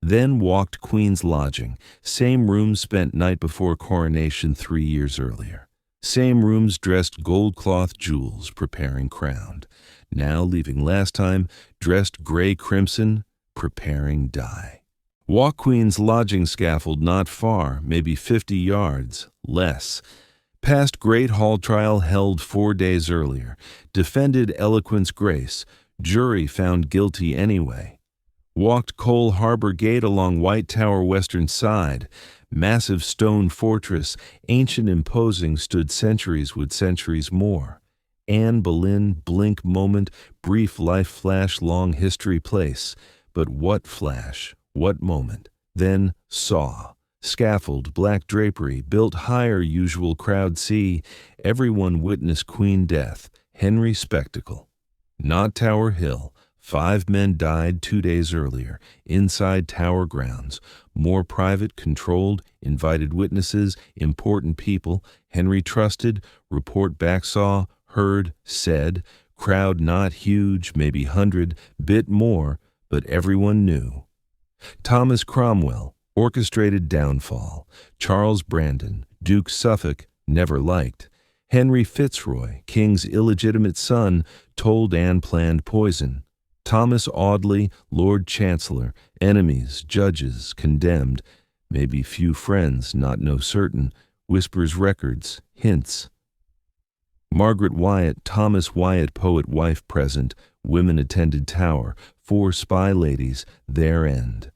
Then walked Queen's lodging, same rooms spent night before coronation 3 years earlier. Same rooms dressed gold cloth jewels, preparing crowned. Now, leaving last time, dressed gray crimson, preparing dye. Walk Queen's lodging scaffold not far, maybe 50 yards, less. Past great hall trial held 4 days earlier. Defended eloquence grace. Jury found guilty anyway. Walked Cole Harbor Gate along White Tower western side. Massive stone fortress, ancient imposing, stood centuries would centuries more. Anne Boleyn, blink moment, brief life flash, long history place. But what flash, what moment? Then saw. Scaffold, black drapery, built higher usual crowd see, everyone witness Queen death, Henry spectacle. Not Tower Hill, 5 men died 2 days earlier, inside Tower grounds, more private, controlled, invited witnesses, important people, Henry trusted, report back saw, heard, said, crowd not huge, maybe 100, bit more, but everyone knew. Thomas Cromwell, orchestrated downfall. Charles Brandon, Duke Suffolk, never liked. Henry Fitzroy, King's illegitimate son, told Anne planned poison. Thomas Audley, Lord Chancellor, enemies, judges, condemned. Maybe few friends, not no certain. Whispers records, hints. Margaret Wyatt, Thomas Wyatt, poet wife present. Women attended Tower. 4 spy ladies, their end.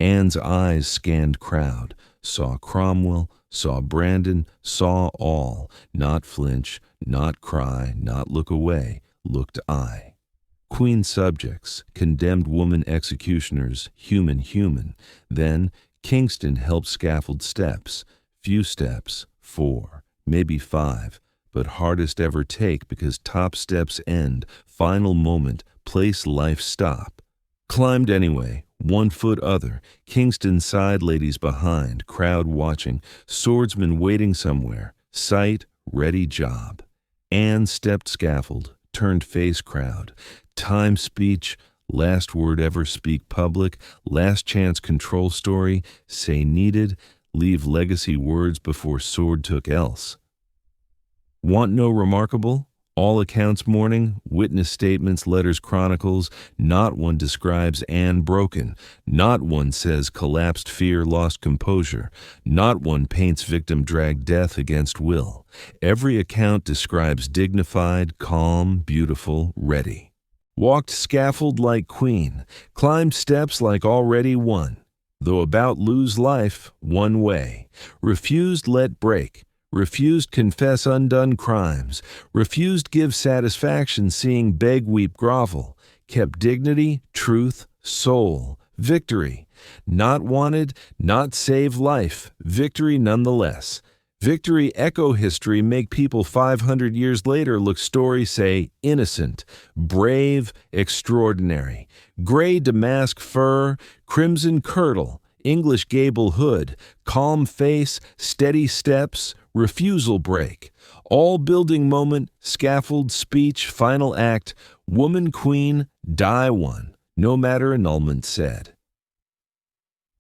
Anne's eyes scanned crowd, saw Cromwell, saw Brandon, saw all, not flinch, not cry, not look away, looked I. Queen subjects, condemned woman executioners, human, then Kingston helped scaffold steps, few steps, 4, maybe 5, but hardest ever take because top steps end, final moment, place life stop. Climbed anyway, 1 foot other, Kingston side ladies behind, crowd watching, swordsman waiting somewhere, sight, ready job. Anne stepped scaffold, turned face crowd, time speech, last word ever speak public, last chance control story, say needed, leave legacy words before sword took else. Want no remarkable? All accounts mourning, witness statements, letters, chronicles. Not one describes Anne broken. Not one says collapsed fear, lost composure. Not one paints victim dragged death against will. Every account describes dignified, calm, beautiful, ready. Walked scaffold like queen, climbed steps like already won. Though about lose life, one way. Refused let break. Refused confess undone crimes, refused give satisfaction seeing beg, weep, grovel, kept dignity, truth, soul, victory. Not wanted, not save life, victory nonetheless. Victory echo history make people 500 years later look story say innocent, brave, extraordinary. Gray damask fur, crimson kirtle, English gable hood, calm face, steady steps, refusal break. All building moment, scaffold, speech, final act, woman queen, die one, no matter annulment said.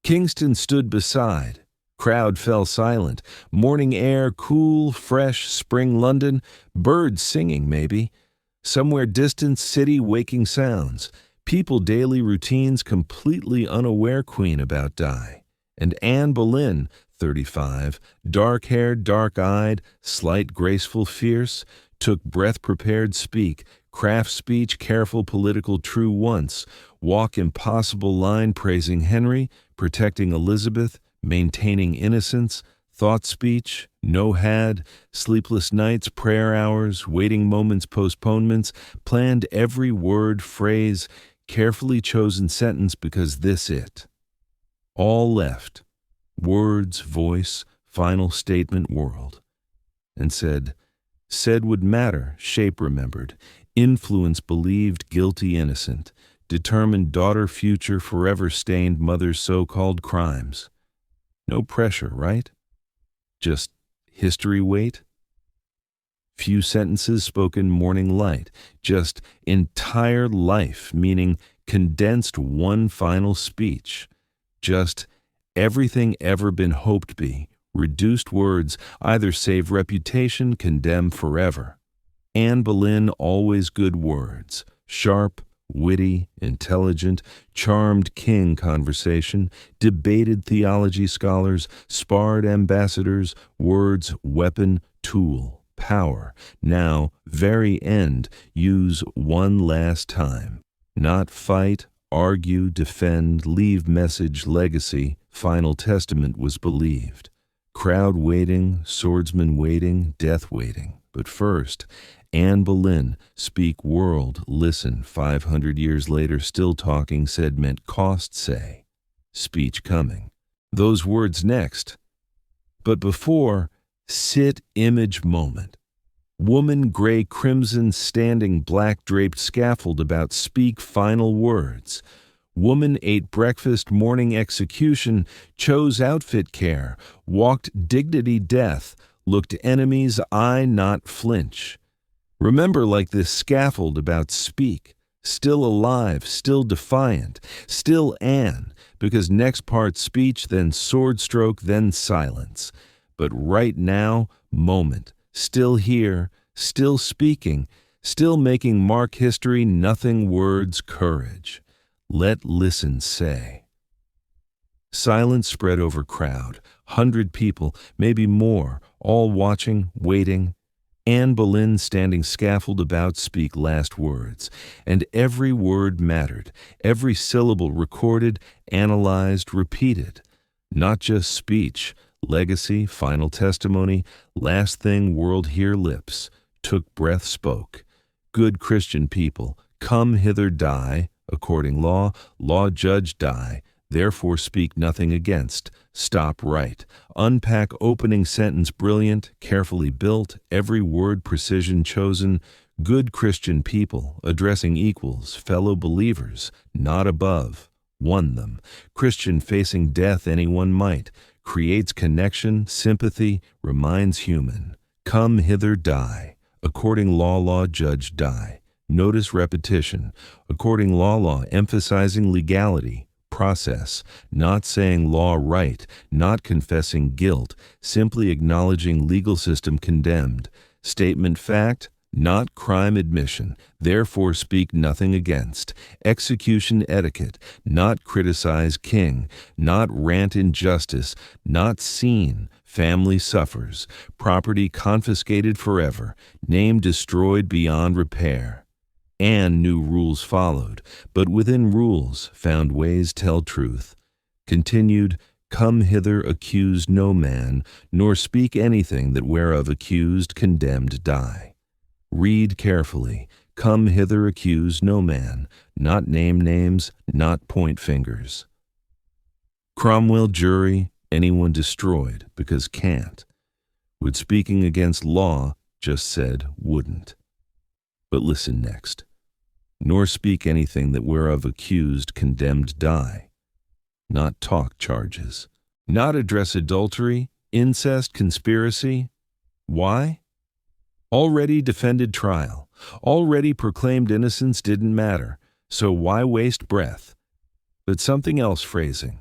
Kingston stood beside. Crowd fell silent. Morning air, cool, fresh, spring London. Birds singing, maybe. Somewhere distant, city waking sounds. People daily routines completely unaware queen about die. And Anne Boleyn, 35, dark-haired, dark-eyed, slight, graceful, fierce, took breath prepared speak, craft speech, careful, political, true once, walk impossible line praising Henry, protecting Elizabeth, maintaining innocence, thought speech, no had, sleepless nights, prayer hours, waiting moments, postponements, planned every word, phrase, carefully chosen sentence because this it. All left, words, voice, final statement, world, and said would matter, shape remembered, influence believed, guilty innocent, determined daughter future, forever stained mother's so-called crimes. No pressure, right? Just history weight? Few sentences spoken morning light, just entire life, meaning condensed one final speech, just everything ever been hoped be, reduced words, either save reputation, condemn forever. Anne Boleyn, always good words, sharp, witty, intelligent, charmed king conversation, debated theology scholars, sparred ambassadors, words, weapon, tool, power. Now, very end, use one last time. Not fight, argue, defend, leave message, legacy, final testament was believed. Crowd waiting, swordsman waiting, death waiting. But first, Anne Boleyn, speak world, listen, 500 years later still talking, said meant cost say, speech coming. Those words next. But before, sit image moment. Woman gray crimson standing black draped scaffold about speak final words. Woman ate breakfast morning execution, chose outfit care, walked dignity death, looked enemies eye not flinch. Remember like this scaffold about speak, still alive, still defiant, still Anne, because next part speech, then sword stroke, then silence. But right now, moment, still here, still speaking, still making mark history, nothing words, courage. Let listen say. Silence spread over crowd, 100 people, maybe more, all watching, waiting. Anne Boleyn standing scaffold about speak last words, and every word mattered, every syllable recorded, analyzed, repeated. Not just speech, legacy, final testimony, last thing world hear lips, took breath spoke. Good Christian people, come hither die, according law, law judge die, therefore speak nothing against, stop right. Unpack opening sentence brilliant, carefully built, every word precision chosen. Good Christian people, addressing equals, fellow believers, not above, won them. Christian facing death anyone might, creates connection, sympathy, reminds human. Come hither die, according law, law judge die. Notice repetition, according law, emphasizing legality. Process, not saying law right, not confessing guilt, simply acknowledging legal system condemned. Statement fact, not crime admission, therefore speak nothing against, execution etiquette, not criticize king, not rant injustice, not seen, family suffers, property confiscated forever, name destroyed beyond repair. Anne knew rules followed, but within rules found ways tell truth. Continued, come hither, accuse no man, nor speak anything that whereof accused, condemned, die. Read carefully, come hither, accuse no man, not name names, not point fingers. Cromwell jury, anyone destroyed, because can't. Would speaking against law, just said, wouldn't. But listen next. Nor speak anything that whereof accused, condemned, die. Not talk charges. Not address adultery, incest, conspiracy. Why? Already defended trial. Already proclaimed innocence didn't matter, so why waste breath? But something else phrasing.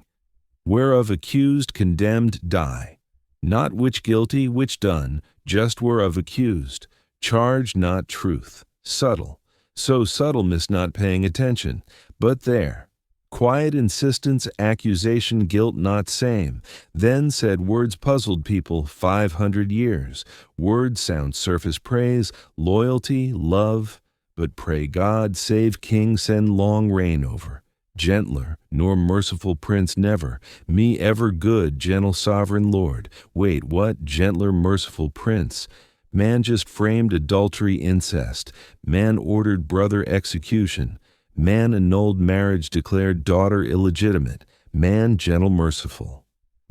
Whereof accused, condemned, die. Not which guilty, which done, just whereof accused. Charge not truth. Subtle. So subtle miss not paying attention. But there. Quiet insistence, accusation, guilt not same. Then said words puzzled people 500 years. Words sound surface praise, loyalty, love. But pray God save king send long reign over. Gentler, nor merciful prince never. Me ever good, gentle sovereign lord. Wait, what? Gentler, merciful prince? Man just framed adultery, incest. Man ordered brother execution. Man annulled marriage, declared daughter illegitimate. Man gentle, merciful.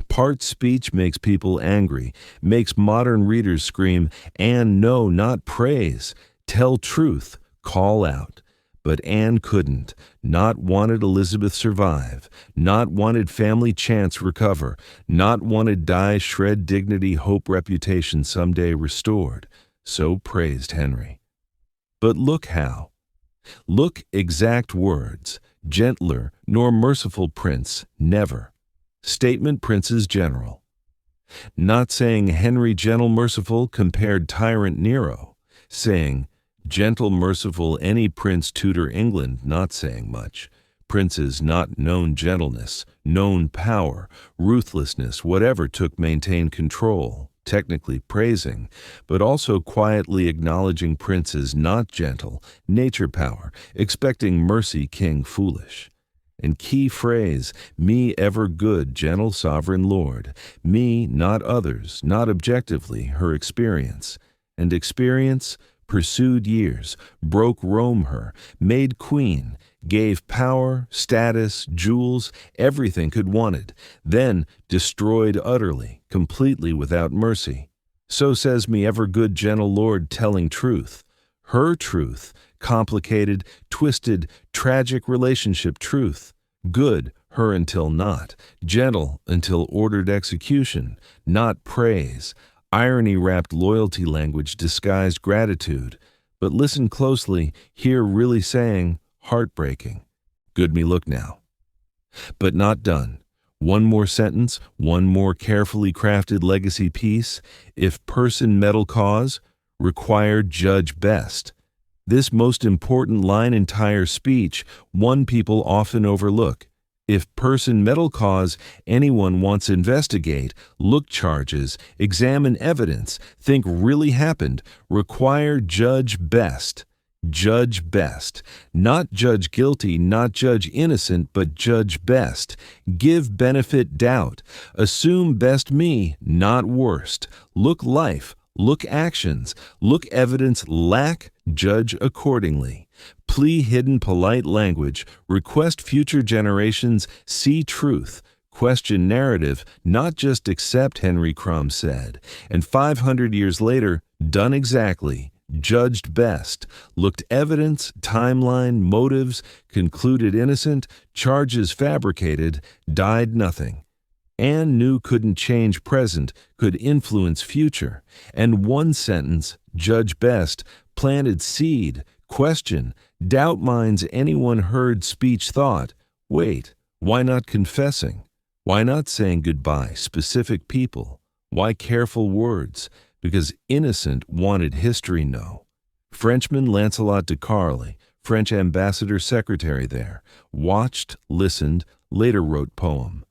Part speech makes people angry, makes modern readers scream, Anne, no, not praise. Tell truth, call out. But Anne couldn't, not wanted Elizabeth survive, not wanted family chance recover, not wanted die shred dignity, hope, reputation someday restored. So praised Henry. But look how. Look exact words, gentler nor merciful prince, never. Statement princes general. Not saying Henry gentle merciful compared tyrant Nero, saying gentle merciful any prince Tudor England, not saying much. Princes not known gentleness, known power, ruthlessness, whatever took maintain control. Technically praising, but also quietly acknowledging princes not gentle, nature power, expecting mercy king foolish. And key phrase, me ever good, gentle sovereign lord. Me, not others, not objectively, her experience. And experience, pursued years, broke Rome her, made queen, gave power, status, jewels, everything could wanted, then destroyed utterly, completely without mercy. So says me ever good gentle lord telling truth. Her truth, complicated, twisted, tragic relationship truth. Good, her until not. Gentle until ordered execution, not praise. Irony-wrapped loyalty language disguised gratitude. But listen closely, here really saying, heartbreaking. Good me look now. But not done. One more sentence, one more carefully crafted legacy piece. If person metal cause, required judge best. This most important line entire speech, one people often overlook. If person metal cause, anyone wants investigate, look charges, examine evidence, think really happened, require judge best. Judge best. Not judge guilty, not judge innocent, but judge best. Give benefit doubt. Assume best me, not worst. Look life, look actions, look evidence lack, judge accordingly. Plea hidden polite language, request future generations see truth. Question narrative, not just accept, Henry Cromwell said. And 500 years later, done exactly. Judged best, looked evidence, timeline, motives, concluded innocent, charges fabricated, died nothing. Anne knew couldn't change present, could influence future. And one sentence, judge best, planted seed, question, doubt minds anyone heard speech thought. Wait, why not confessing? Why not saying goodbye, specific people? Why careful words? Because innocent wanted history know. Frenchman Lancelot de Carly, French ambassador secretary there, watched, listened, later wrote poem.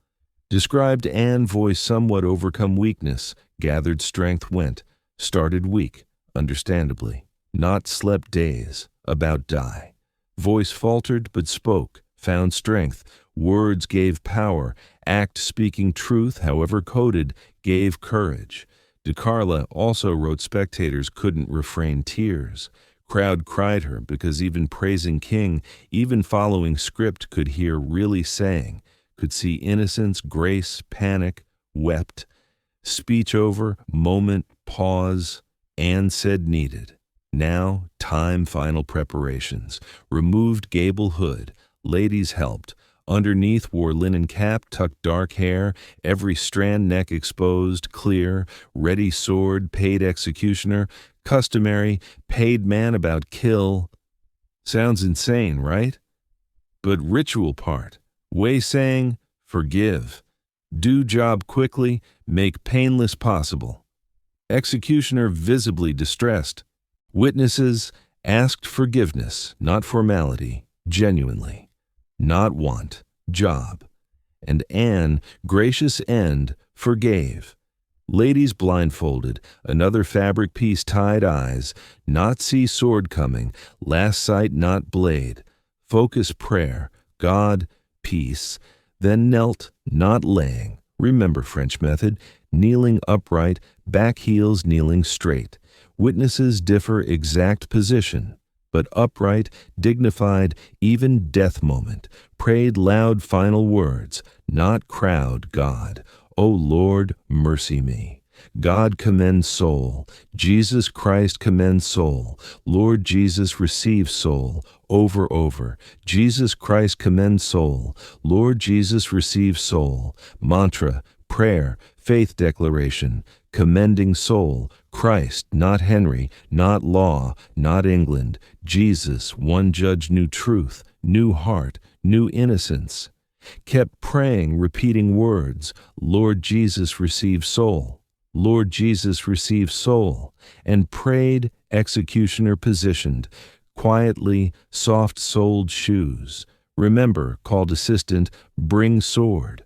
Described Anne voice somewhat overcome weakness, gathered strength went, started weak, understandably, not slept days, about die. Voice faltered but spoke, found strength, words gave power, act speaking truth, however coded, gave courage. De Carla also wrote spectators couldn't refrain tears. Crowd cried her because even praising king, even following script could hear really saying, could see innocence, grace, panic, wept. Speech over, moment, pause, Anne said needed. Now, time, final preparations. Removed gable hood. Ladies helped. Underneath wore linen cap, tucked dark hair, every strand neck exposed, clear, ready sword, paid executioner, customary, paid man about kill. Sounds insane, right? But ritual part. Way saying, forgive. Do job quickly, make painless possible. Executioner visibly distressed. Witnesses asked forgiveness, not formality, genuinely. Not want, job. And Anne, gracious end, forgave. Ladies blindfolded, another fabric piece tied eyes, not see sword coming, last sight not blade. Focus prayer, God, peace, then knelt, not laying. Remember French method, kneeling upright, back heels kneeling straight. Witnesses differ exact position, but upright, dignified, even death moment, prayed loud final words, not crowd, God. O Lord, mercy me. God commend soul. Jesus Christ commend soul. Lord Jesus receive soul. Over. Jesus Christ commend soul. Lord Jesus receive soul. Mantra, prayer, faith declaration, commending soul. Christ, not Henry, not law, not England. Jesus, one judge, new truth, new heart, new innocence. Kept praying, repeating words, Lord Jesus receive soul. Lord Jesus receive soul. And prayed, executioner positioned, quietly, soft-soled shoes. Remember, called assistant, bring sword.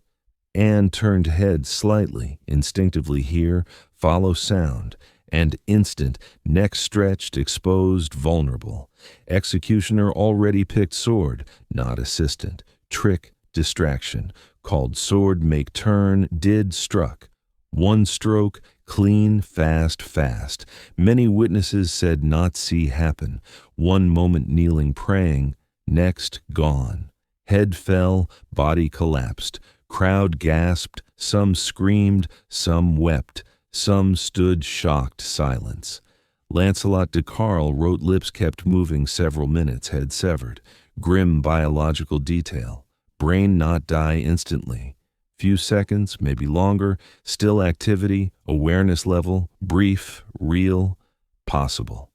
Anne turned head slightly, instinctively hear, follow sound, and instant, neck stretched, exposed, vulnerable. Executioner already picked sword, not assistant. Trick, distraction, called sword make turn, did struck. One stroke, clean, fast. Many witnesses said not see happen. One moment kneeling praying, next gone. Head fell, body collapsed. Crowd gasped, some screamed, some wept, some stood shocked silence. Lancelot de Carl wrote lips kept moving several minutes, head severed. Grim biological detail. Brain not die instantly. Few seconds, maybe longer, still activity, awareness level, brief, real, possible.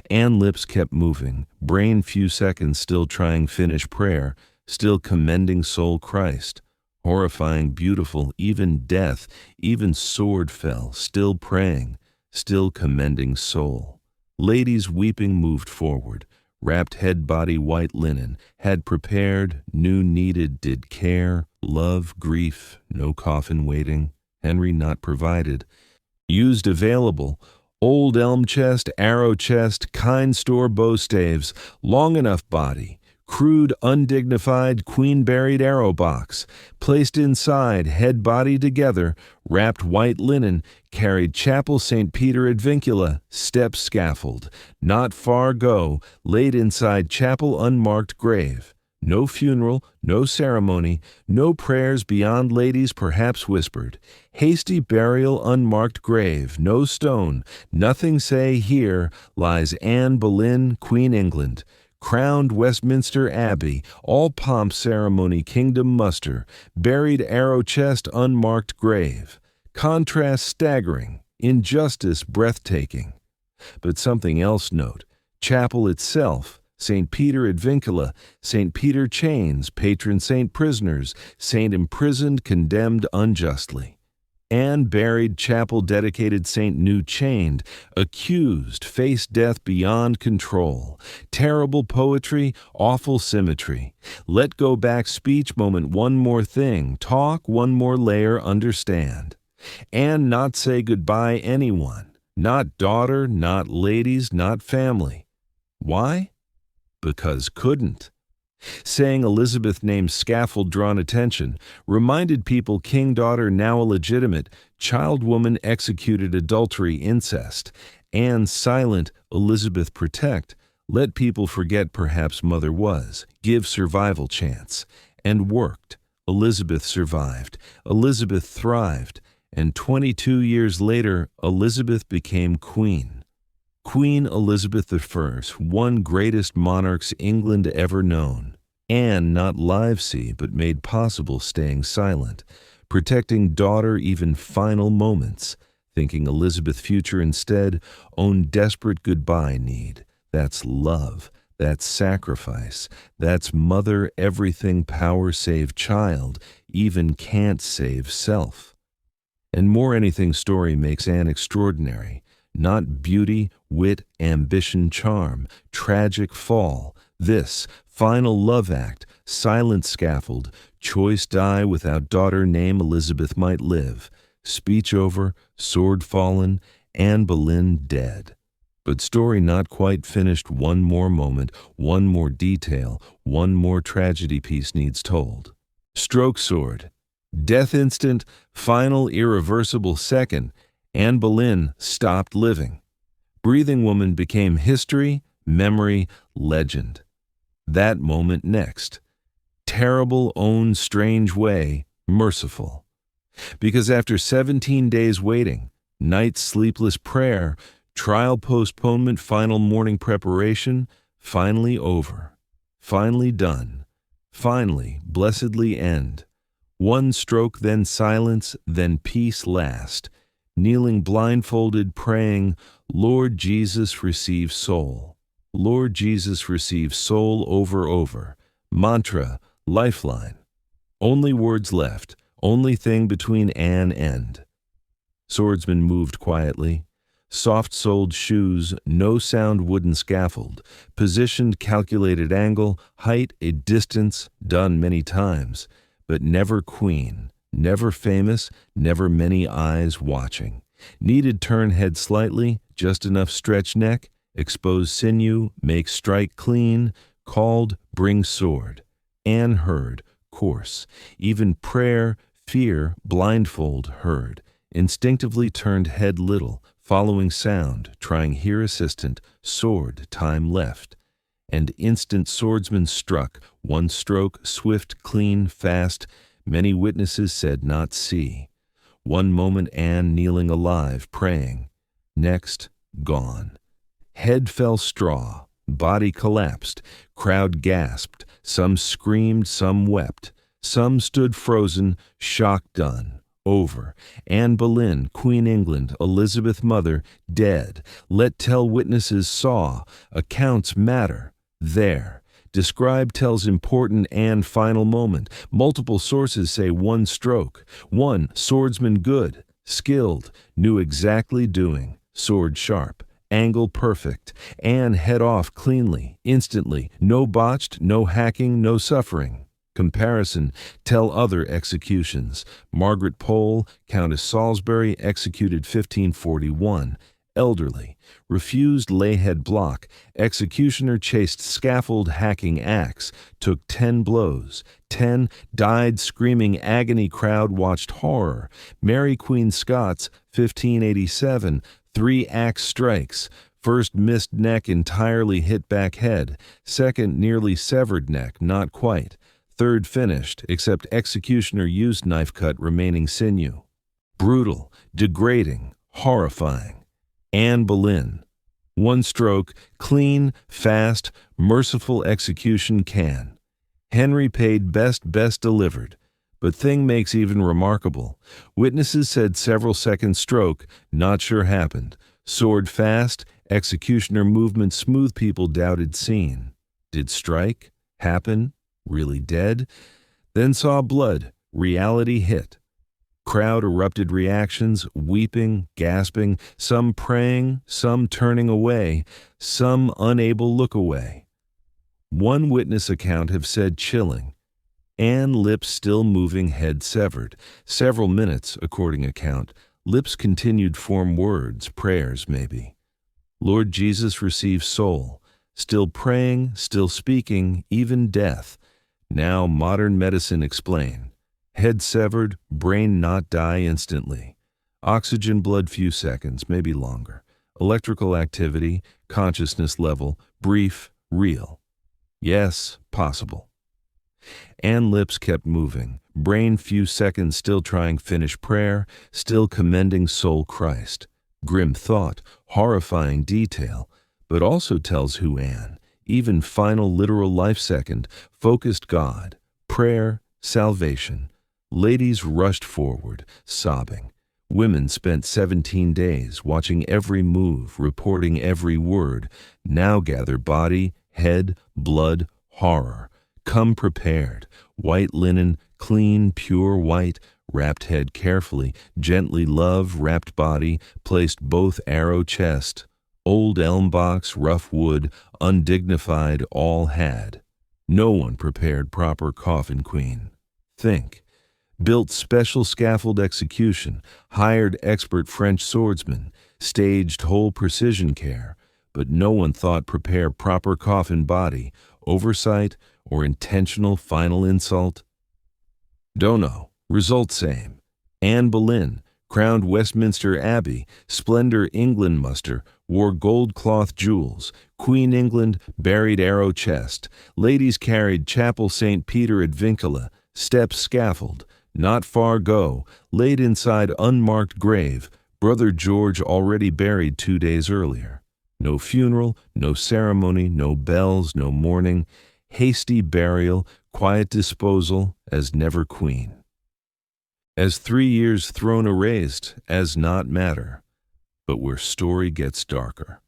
Anne lips kept moving, brain few seconds still trying finish prayer, still commending soul Christ. Horrifying, beautiful, even death, even sword fell, still praying, still commending soul. Ladies weeping moved forward, wrapped head body white linen, had prepared, knew needed, did care, love, grief, no coffin waiting, Henry not provided, used available, old elm chest, arrow chest, kind store bow staves, long enough body, crude, undignified, queen-buried arrow box, placed inside, head body together, wrapped white linen, carried chapel St. Peter Advincula, step scaffold, not far go, laid inside chapel unmarked grave. No funeral, no ceremony, no prayers beyond ladies perhaps whispered. Hasty burial, unmarked grave, no stone, nothing say here lies Anne Boleyn, Queen England. Crowned Westminster Abbey, all pomp ceremony kingdom muster, buried arrow chest unmarked grave. Contrast staggering, injustice breathtaking. But something else note, chapel itself, St. Peter Advincula, St. Peter chains, patron saint prisoners, saint imprisoned condemned unjustly. Anne buried, chapel dedicated, Saint New chained, accused, faced death beyond control. Terrible poetry, awful symmetry. Let go back speech moment, one more thing, talk, one more layer, understand. Anne not say goodbye anyone, not daughter, not ladies, not family. Why? Because couldn't. Saying Elizabeth named Scaffold drawn attention, reminded people king daughter now illegitimate, child woman executed adultery incest, Anne silent, Elizabeth protect, let people forget perhaps mother was, give survival chance. And worked. Elizabeth survived. Elizabeth thrived. And 22 years later, Elizabeth became queen. Queen Elizabeth I, one greatest monarchs England ever known. Anne not live-see, but made possible staying silent, protecting daughter even final moments, thinking Elizabeth future instead, own desperate goodbye need. That's love, that's sacrifice, that's mother everything power save child, even can't save self. And more anything story makes Anne extraordinary. Not beauty, wit, ambition, charm, tragic fall. This, final love act, silent scaffold, choice die without daughter name Elizabeth might live. Speech over, sword fallen, Anne Boleyn dead. But story not quite finished, one more moment, one more detail, one more tragedy piece needs told. Stroke sword. Death instant, final irreversible second, Anne Boleyn stopped living. Breathing woman became history, memory, legend. That moment next. Terrible own strange way, merciful. Because after 17 days waiting, night's sleepless prayer, trial postponement, final morning preparation, finally over. Finally done. Finally, blessedly end. One stroke, then silence, then peace last. Kneeling blindfolded, praying, Lord Jesus, receive soul. Lord Jesus, receive soul over. Mantra, lifeline. Only words left, only thing between Anne end. Swordsman moved quietly. Soft-soled shoes, no sound wooden scaffold. Positioned, calculated angle, height, a distance, done many times. But never queen. Never famous, never many eyes watching. Needed turn head slightly, just enough stretch neck, expose sinew, make strike clean, called, bring sword. Anne heard, course, even prayer, fear, blindfold heard. Instinctively turned head little, following sound, trying hear assistant, sword, time left. And instant swordsman struck, one stroke, swift, clean, fast. Many witnesses said not see. One moment Anne kneeling alive, praying. Next, gone. Head fell straw, body collapsed, crowd gasped, some screamed, some wept, some stood frozen, shock done, over. Anne Boleyn, Queen England, Elizabeth mother, dead. Let tell witnesses saw, accounts matter, there. Describe tells important and final moment. Multiple sources say one stroke. One, swordsman good, skilled, knew exactly doing, sword sharp, angle perfect. Anne head off cleanly, instantly, no botched, no hacking, no suffering. Comparison, tell other executions. Margaret Pole, Countess Salisbury, executed 1541. Elderly, refused layhead block, executioner chased scaffold hacking axe, took 10 blows, 10, died screaming agony, crowd watched horror. Mary Queen Scots, 1587, 3 axe strikes, first missed neck entirely hit back head, second nearly severed neck, not quite, third finished, except executioner used knife cut remaining sinew. Brutal, degrading, horrifying. Anne Boleyn. One stroke, clean, fast, merciful execution can. Henry paid best delivered. But thing makes even remarkable. Witnesses said several second stroke, not sure happened. Sword fast, executioner movement smooth, people doubted seen. Did strike? Happen? Really dead? Then saw blood, reality hit. Crowd erupted reactions, weeping, gasping, some praying, some turning away, some unable look away. One witness account have said chilling. Anne lips still moving, head severed. Several minutes, according account. Lips continued form words, prayers maybe. Lord Jesus receive soul. Still praying, still speaking, even death. Now modern medicine explain. Head severed, brain not die instantly. Oxygen blood few seconds, maybe longer. Electrical activity, consciousness level, brief, real. Yes, possible. Anne lips kept moving, brain few seconds still trying finish prayer, still commending soul Christ. Grim thought, horrifying detail, but also tells who Anne, even final literal life second, focused God, prayer, salvation. Ladies rushed forward, sobbing. Women spent 17 days watching every move, reporting every word. Now gather body, head, blood, horror. Come prepared. White linen, clean, pure white, wrapped head carefully, gently love, wrapped body, placed both arrow chest. Old elm box, rough wood, undignified, all had. No one prepared proper coffin queen. Think. Built special scaffold execution, hired expert French swordsman, staged whole precision care, but no one thought prepare proper coffin body, oversight, or intentional final insult? Don't know. Result same. Anne Boleyn, crowned Westminster Abbey, splendor England muster, wore gold cloth jewels, Queen England buried arrow chest, ladies carried chapel St. Peter ad Vincula, steps scaffold, not far go, laid inside unmarked grave, brother George already buried 2 days earlier. No funeral, no ceremony, no bells, no mourning, hasty burial, quiet disposal, as never queen. As 3 years throne erased, as not matter, but where story gets darker.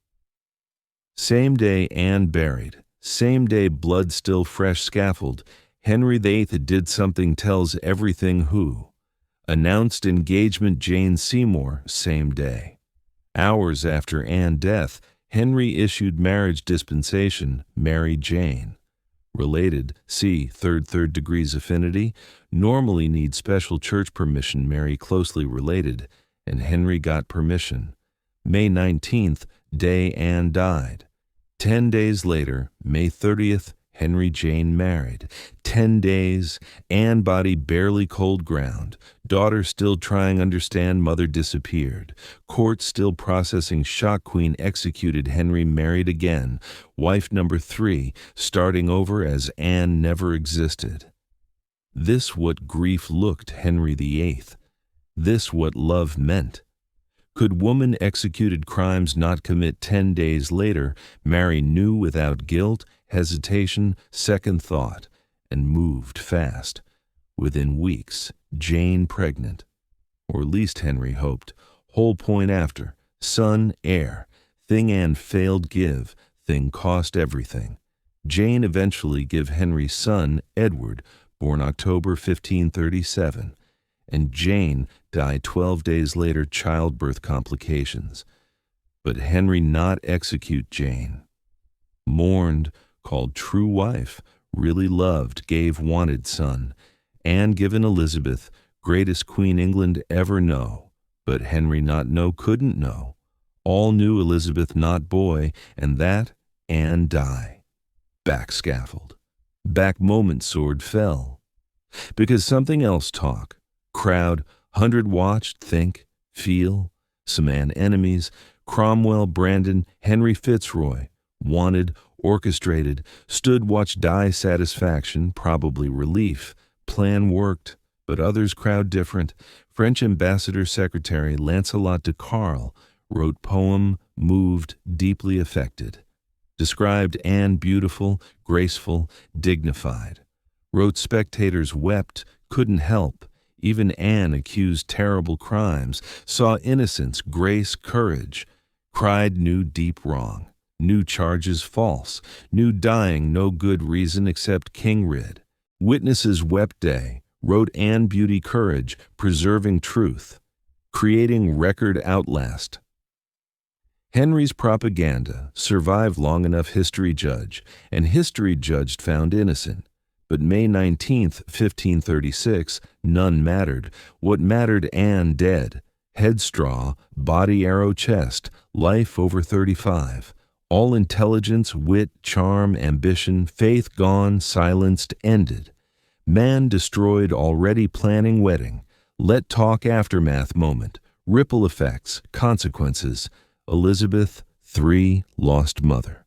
Same day Anne buried, same day blood still fresh scaffold, Henry VIII did something tells everything who. Announced engagement Jane Seymour, same day. Hours after Anne death, Henry issued marriage dispensation, marry Jane. Related, see third degrees affinity, normally need special church permission, marry closely related, and Henry got permission. May 19th, day Anne died. 10 days later, May 30th, Henry Jane married. 10 days, Anne body barely cold ground. Daughter still trying understand, mother disappeared. Court still processing, shock queen executed, Henry married again. Wife number 3, starting over as Anne never existed. This what grief looked, Henry VIII. This what love meant. Could woman executed crimes not commit 10 days later, marry new without guilt, hesitation, second thought, and moved fast. Within weeks, Jane pregnant. Or least Henry hoped. Whole point after. Son, heir. Thing Anne failed give. Thing cost everything. Jane eventually give Henry's son, Edward, born October 1537. And Jane died 12 days later, childbirth complications. But Henry not execute Jane. Mourned, called true wife, really loved, gave wanted son. Anne given Elizabeth, greatest queen England ever know. But Henry not know, couldn't know. All knew Elizabeth not boy, and that Anne die. Back scaffold. Back moment sword fell. Because something else talk. Crowd, 100 watched, think, feel. Some Anne enemies, Cromwell, Brandon, Henry Fitzroy. Wanted, orchestrated, stood watch die satisfaction, probably relief. Plan worked, but others crowd different. French ambassador secretary Lancelot de Carl wrote poem, moved, deeply affected. Described Anne beautiful, graceful, dignified. Wrote spectators wept, couldn't help. Even Anne accused terrible crimes, saw innocence, grace, courage. Cried knew deep wrong. Knew charges false, knew dying no good reason except king rid. Witnesses wept day, wrote Anne Beauty Courage, Preserving Truth, creating record outlast. Henry's propaganda survived long enough history judge, and history judged found innocent. But May 19th, 1536, none mattered. What mattered Anne dead. Head straw, body arrow chest, life over 35. All intelligence, wit, charm, ambition, faith gone, silenced, ended. Man destroyed, already planning wedding. Let talk aftermath moment. Ripple effects, consequences. Elizabeth, 3, lost mother.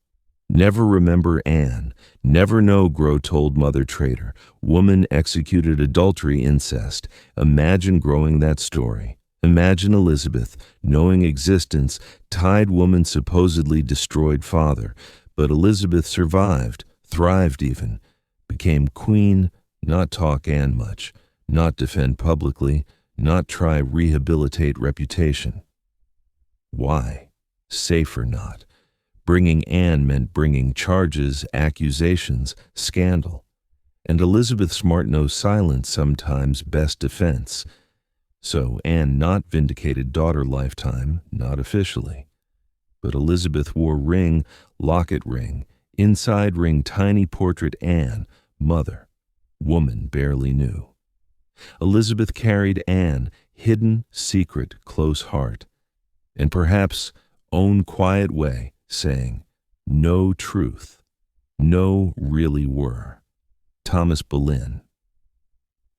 Never remember Anne. Never know, grow told mother traitor. Woman executed adultery, incest. Imagine growing that story. Imagine Elizabeth, knowing existence, tied woman supposedly destroyed father. But Elizabeth survived, thrived even. Became queen, not talk Anne much. Not defend publicly, not try rehabilitate reputation. Why? Safer not. Bringing Anne meant bringing charges, accusations, scandal. And Elizabeth smart knows silence sometimes best defense. So Anne not vindicated daughter lifetime, not officially. But Elizabeth wore ring, locket ring, inside ring tiny portrait Anne, mother, woman barely knew. Elizabeth carried Anne, hidden, secret, close heart. And perhaps own quiet way, saying, no truth, no really were. Thomas Boleyn.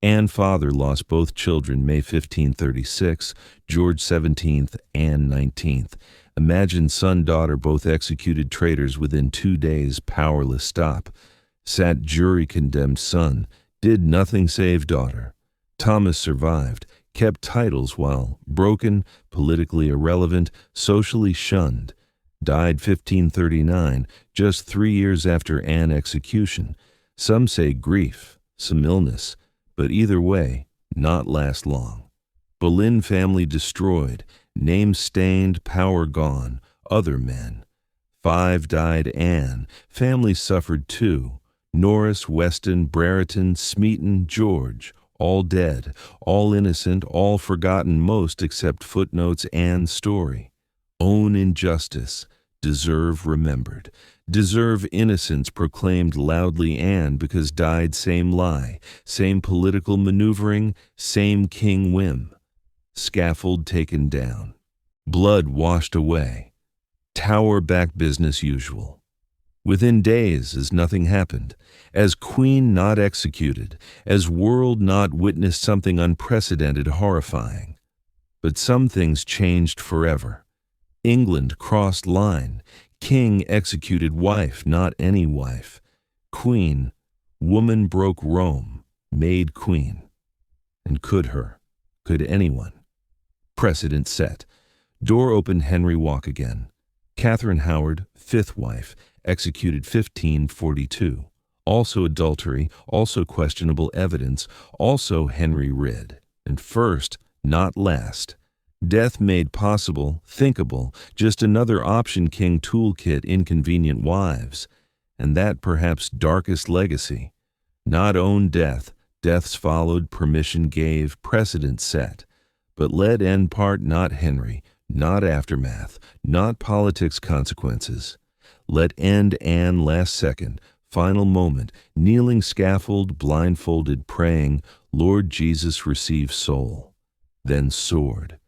Anne father lost both children May 1536, George 17th, Anne 19th. Imagine son-daughter both executed traitors within 2 days, powerless stop. Sat jury condemned son, did nothing save daughter. Thomas survived, kept titles while broken, politically irrelevant, socially shunned. Died 1539, just 3 years after Anne execution. Some say grief, some illness, but either way, not last long. Boleyn family destroyed, name stained, power gone, other men. 5 died Anne, family suffered 2. Norris, Weston, Brereton, Smeaton, George, all dead, all innocent, all forgotten most except footnotes Anne's story. Own injustice, deserve remembered. Deserve innocence proclaimed loudly Anne because died same lie, same political maneuvering, same king whim. Scaffold taken down. Blood washed away. Tower back business usual. Within days as nothing happened, as queen not executed, as world not witnessed something unprecedented horrifying. But some things changed forever. England crossed line. King executed wife, not any wife. Queen, woman broke Rome, made queen. And could anyone? Precedent set. Door opened Henry walk again. Catherine Howard, 5th wife, executed 1542. Also adultery, also questionable evidence, also Henry rid. And first, not last. Death made possible, thinkable, just another option king toolkit, inconvenient wives. And that perhaps darkest legacy. Not own death, deaths followed, permission gave, precedent set. But let end part not Henry, not aftermath, not politics consequences. Let end Anne last second, final moment, kneeling scaffold, blindfolded, praying, Lord Jesus receive soul. Then sword.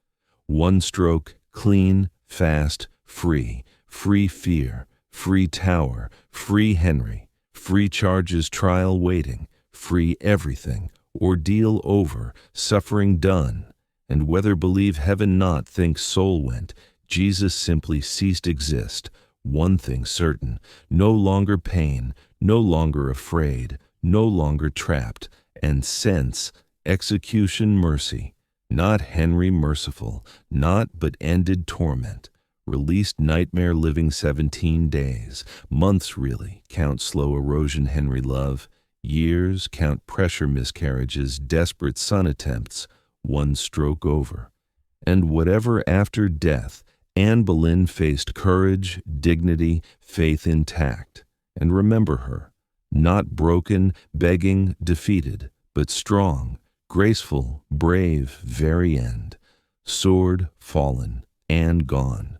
One stroke, clean, fast, free fear, free tower, free Henry, free charges, trial waiting, free everything, ordeal over, suffering done. And whether believe heaven not, think soul went, Jesus simply ceased exist. One thing certain, no longer pain, no longer afraid, no longer trapped, and sense, execution, mercy. Not Henry merciful, not but ended torment. Released nightmare living 17 days. Months really, count slow erosion Henry love. Years, count pressure miscarriages, desperate son attempts. One stroke over. And whatever after death, Anne Boleyn faced courage, dignity, faith intact. And remember her, not broken, begging, defeated, but strong, graceful, brave, very end. Sword fallen, and gone.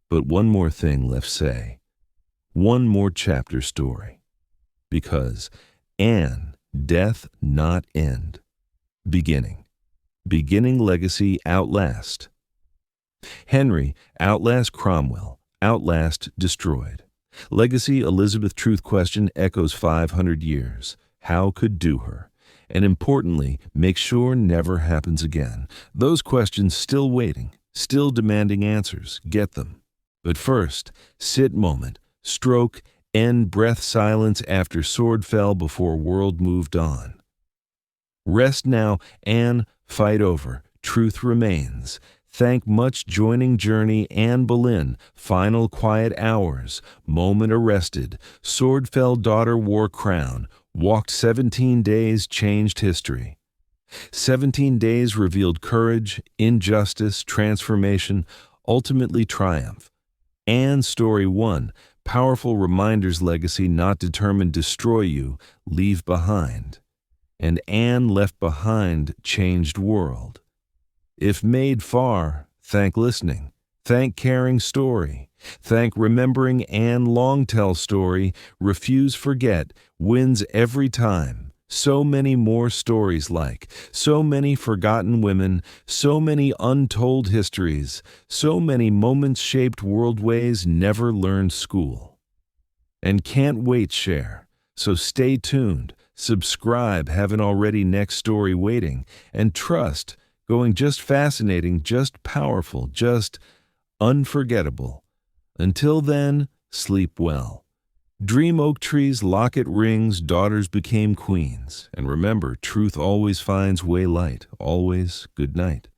But one more thing left say. One more chapter story. Because Anne, death not end. Beginning. Beginning legacy outlast. Henry, outlast Cromwell, outlast destroyed. Legacy Elizabeth truth question echoes 500 years. How could do her? And importantly, make sure never happens again. Those questions still waiting, still demanding answers. Get them. But first, sit moment, stroke, end breath silence after sword fell before world moved on. Rest now, Anne, fight over, truth remains. Thank much joining journey Anne Boleyn, final quiet hours, moment arrested, sword fell daughter wore crown, walked 17 days changed history. 17 days revealed courage, injustice, transformation, ultimately triumph. Anne's story 1, powerful reminders legacy not determined destroy you, leave behind. And Anne left behind changed world. If made far, thank listening, thank caring story, thank remembering Anne long tell story, refuse forget, wins every time. So many more stories like, so many forgotten women, so many untold histories, so many moments shaped world ways never learned school. And can't wait share, so stay tuned, subscribe haven't already next story waiting, and trust, going just fascinating, just powerful, just unforgettable. Until then, sleep well. Dream oak trees, locket rings, daughters became queens. And remember, truth always finds way light. Always good night.